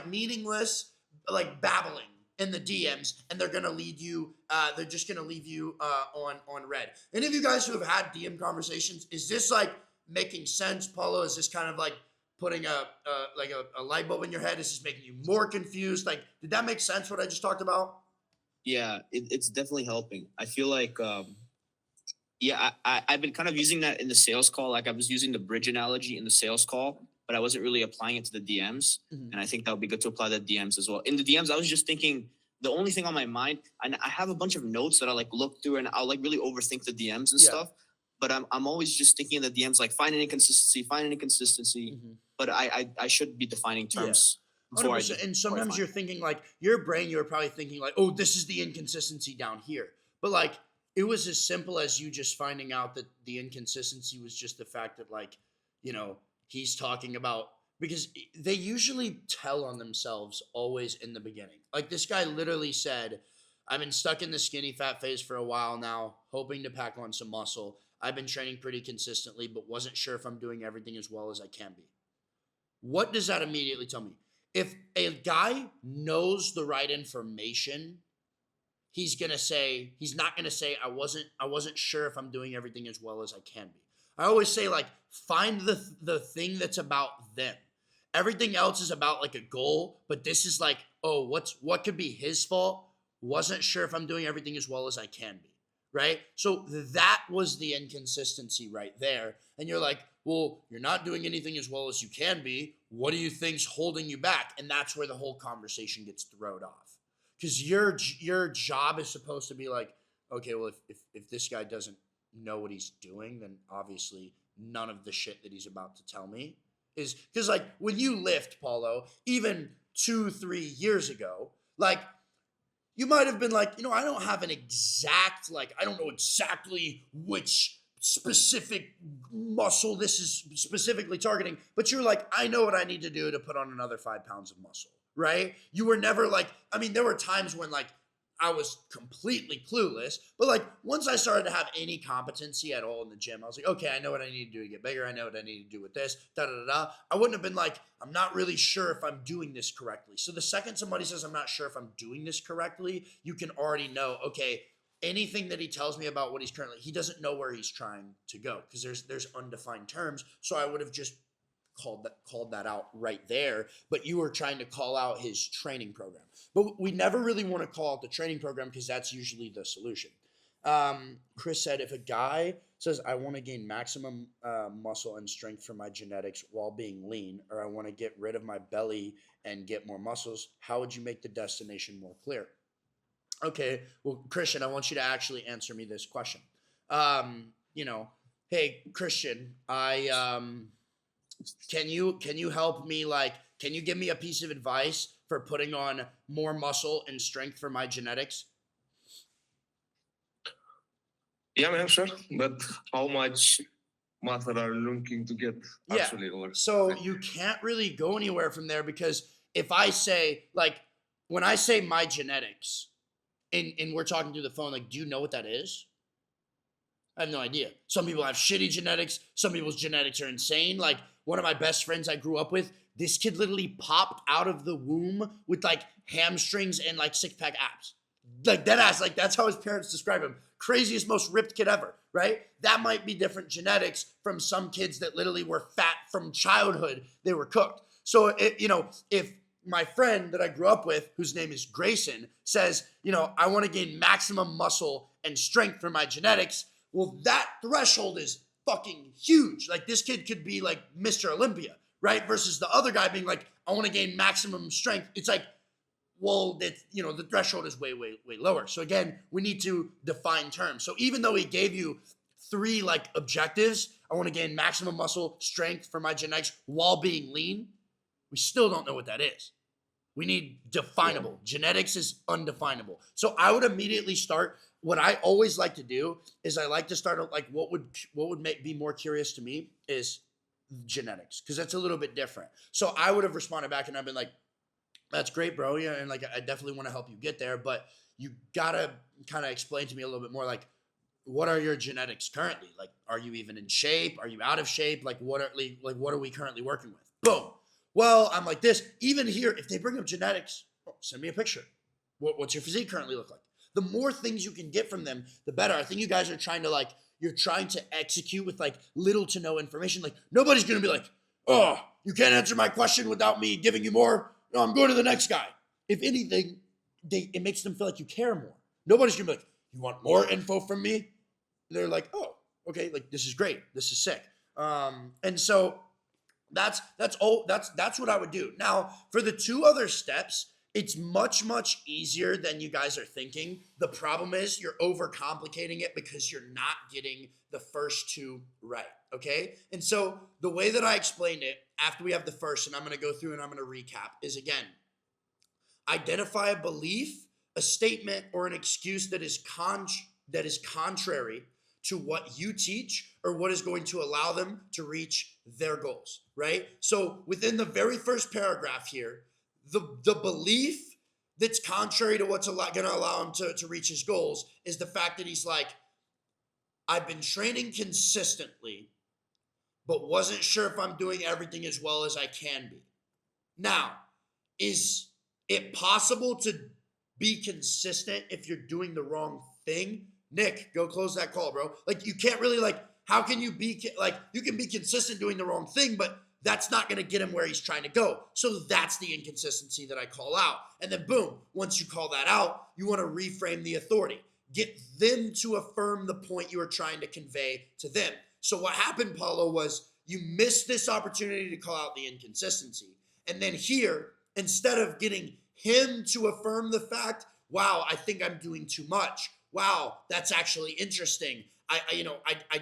meaningless, like babbling in the DMs, and they're gonna lead you. They're just gonna leave you on red. Any of you guys who have had DM conversations, is this like making sense, Paulo? Is this kind of like putting a light bulb in your head? Is this making you more confused? Like, did that make sense? What I just talked about? Yeah, it's definitely helping. I feel like, I've been kind of using that in the sales call. Like I was using the bridge analogy in the sales call, but I wasn't really applying it to the DMs. Mm-hmm. And I think that would be good to apply the DMs as well. In the DMs, I was just thinking, the only thing on my mind, and I have a bunch of notes that I like look through and I'll like really overthink the DMs and stuff. But I'm always just thinking in the DMs, like find an inconsistency. Mm-hmm. But I should be defining terms. Yeah. And sometimes you're thinking like your brain, you're probably thinking like, oh, this is the inconsistency down here. But like, it was as simple as you just finding out that the inconsistency was just the fact that like, he's talking about, because they usually tell on themselves always in the beginning. Like this guy literally said, I've been stuck in the skinny fat phase for a while now, hoping to pack on some muscle. I've been training pretty consistently, but wasn't sure if I'm doing everything as well as I can be. What does that immediately tell me? If a guy knows the right information, he's not going to say, I wasn't sure if I'm doing everything as well as I can be. I always say, like, find the thing that's about them. Everything else is about like a goal, but this is like, oh, what could be his fault? Wasn't sure if I'm doing everything as well as I can be, right? So that was the inconsistency right there. And you're like, well, you're not doing anything as well as you can be. What do you think's holding you back? And that's where the whole conversation gets thrown off. Because your job is supposed to be like, okay, well, if this guy doesn't know what he's doing, then obviously none of the shit that he's about to tell me is, because like when you lift, Paulo, even 2-3 years ago, like, you might have been like, I don't have an exact, like, I don't know exactly which specific muscle this is specifically targeting, but you're like, I know what I need to do to put on another 5 pounds of muscle, right? You were never like, there were times when like I was completely clueless, but like once I started to have any competency at all in the gym, I was like, okay, I know what I need to do to get bigger. I know what I need to do with this, da da da da. I wouldn't have been like, I'm not really sure if I'm doing this correctly. So the second somebody says, I'm not sure if I'm doing this correctly, you can already know, okay, anything that he tells me about what he's currently, he doesn't know where he's trying to go because there's undefined terms. So I would have just called that out right there, but you were trying to call out his training program. But we never really want to call out the training program because that's usually the solution. Chris said, if a guy says, I want to gain maximum muscle and strength from my genetics while being lean, or I want to get rid of my belly and get more muscles, how would you make the destination more clear? Okay, well, Christian, I want you to actually answer me this question. Hey, Christian, can you help me, like, can you give me a piece of advice for putting on more muscle and strength for my genetics? Yeah, man, sure. But how much muscle are you looking to get actually? So you can't really go anywhere from there because if I say, like, when I say my genetics and we're talking through the phone, like, do you know what that is? I have no idea. Some people have shitty genetics. Some people's genetics are insane. Like, one of my best friends I grew up with, this kid literally popped out of the womb with like hamstrings and like 6-pack abs. Like that ass, like that's how his parents describe him. Craziest, most ripped kid ever, right? That might be different genetics from some kids that literally were fat from childhood. They were cooked. So, if my friend that I grew up with, whose name is Grayson, says, I want to gain maximum muscle and strength for my genetics, well, that threshold is fucking huge. Like this kid could be like Mr. Olympia, right? Versus the other guy being like, I want to gain maximum strength. It's like, well, the threshold is way, way, way lower. So again, we need to define terms. So even though he gave you 3 like objectives, I want to gain maximum muscle strength for my genetics while being lean, we still don't know what that is. We need definable. Genetics is undefinable. So I would immediately start. What I always like to do is I like to start like what would be more curious to me is genetics, because that's a little bit different. So I would have responded back and I've been like, that's great, bro. Yeah, and like I definitely want to help you get there, but you gotta kind of explain to me a little bit more, like, what are your genetics currently? Like, are you even in shape? Are you out of shape? Like, what are we currently working with? Boom. Well, I'm like this. Even here, if they bring up genetics, send me a picture. What's your physique currently look like? The more things you can get from them, the better. I think you guys are you're trying to execute with like little to no information. Like nobody's going to be like, oh, you can't answer my question without me giving you more. No, I'm going to the next guy. If anything, it makes them feel like you care more. Nobody's going to be like, you want more info from me? They're like, oh, okay, like this is great. This is sick. And so that's what I would do. Now, for the 2 other steps, it's much, much easier than you guys are thinking. The problem is you're overcomplicating it because you're not getting the first 2 right, okay? And so the way that I explained it after we have the first, and I'm going to go through and I'm going to recap, is again, identify a belief, a statement, or an excuse that is contrary to what you teach or what is going to allow them to reach their goals, right? So within the very first paragraph here, the belief that's contrary to what's going to allow him to reach his goals is the fact that he's like, I've been training consistently, but wasn't sure if I'm doing everything as well as I can be. Now, is it possible to be consistent if you're doing the wrong thing? Nick, go close that call, bro. Like, you can't really, like, how can you be, like, you can be consistent doing the wrong thing, but that's not going to get him where he's trying to go. So that's the inconsistency that I call out. And then boom, once you call that out, you want to reframe the authority. Get them to affirm the point you are trying to convey to them. So what happened, Paulo, was you missed this opportunity to call out the inconsistency. And then here, instead of getting him to affirm the fact, wow, I think I'm doing too much. Wow, that's actually interesting. I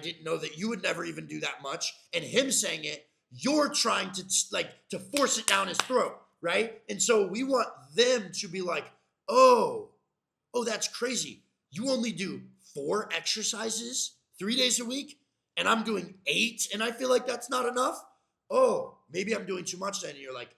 didn't know that you would never even do that much. And him saying it, you're trying to force it down his throat, right? And so we want them to be like, oh, that's crazy. You only do 4 exercises 3 days a week, and I'm doing 8, and I feel like that's not enough. Oh, maybe I'm doing too much then. And you're like,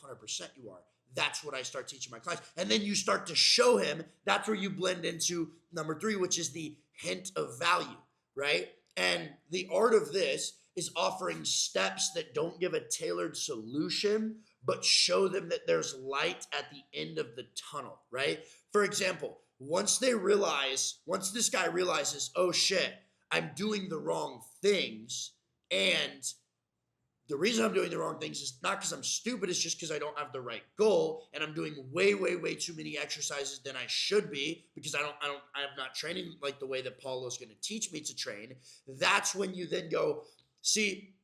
100% you are. That's what I start teaching my clients. And then you start to show him. That's where you blend into number 3, which is the hint of value, right? And the art of this is offering steps that don't give a tailored solution, but show them that there's light at the end of the tunnel, right? For example, once this guy realizes, oh shit, I'm doing the wrong things, and the reason I'm doing the wrong things is not because I'm stupid, it's just because I don't have the right goal, and I'm doing way, way, way too many exercises than I should be because I'm not training like the way that Paulo's going to teach me to train. That's when you then go, see,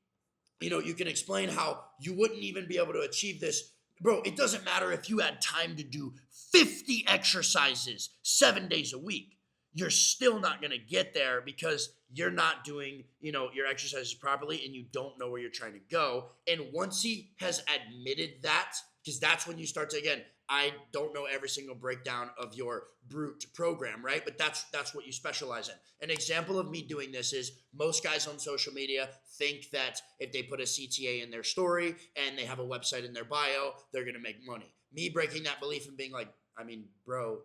you can explain how you wouldn't even be able to achieve this. Bro, it doesn't matter if you had time to do 50 exercises 7 days a week. You're still not going to get there because you're not doing, your exercises properly and you don't know where you're trying to go. And once he has admitted that, because that's when you start to, again, I don't know every single breakdown of your brute program, right? But that's what you specialize in. An example of me doing this is most guys on social media think that if they put a CTA in their story and they have a website in their bio, they're going to make money. Me breaking that belief and being like, bro,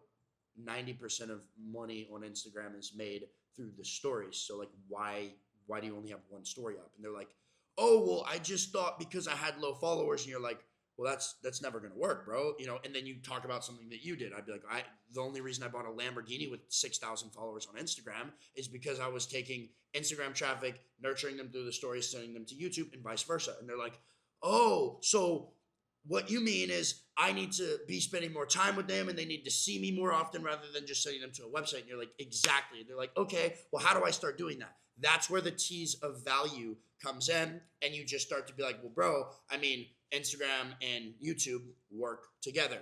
90% of money on Instagram is made through the stories. So like, why do you only have one story up? And they're like, oh, well, I just thought because I had low followers. And you're like, well, that's never going to work, bro. And then you talk about something that you did. I'd be like, the only reason I bought a Lamborghini with 6,000 followers on Instagram is because I was taking Instagram traffic, nurturing them through the stories, sending them to YouTube and vice versa. And they're like, oh, so what you mean is I need to be spending more time with them and they need to see me more often rather than just sending them to a website. And you're like, exactly. They're like, okay, well, how do I start doing that? That's where the tease of value comes in. And you just start to be like, well, bro, Instagram and YouTube work together.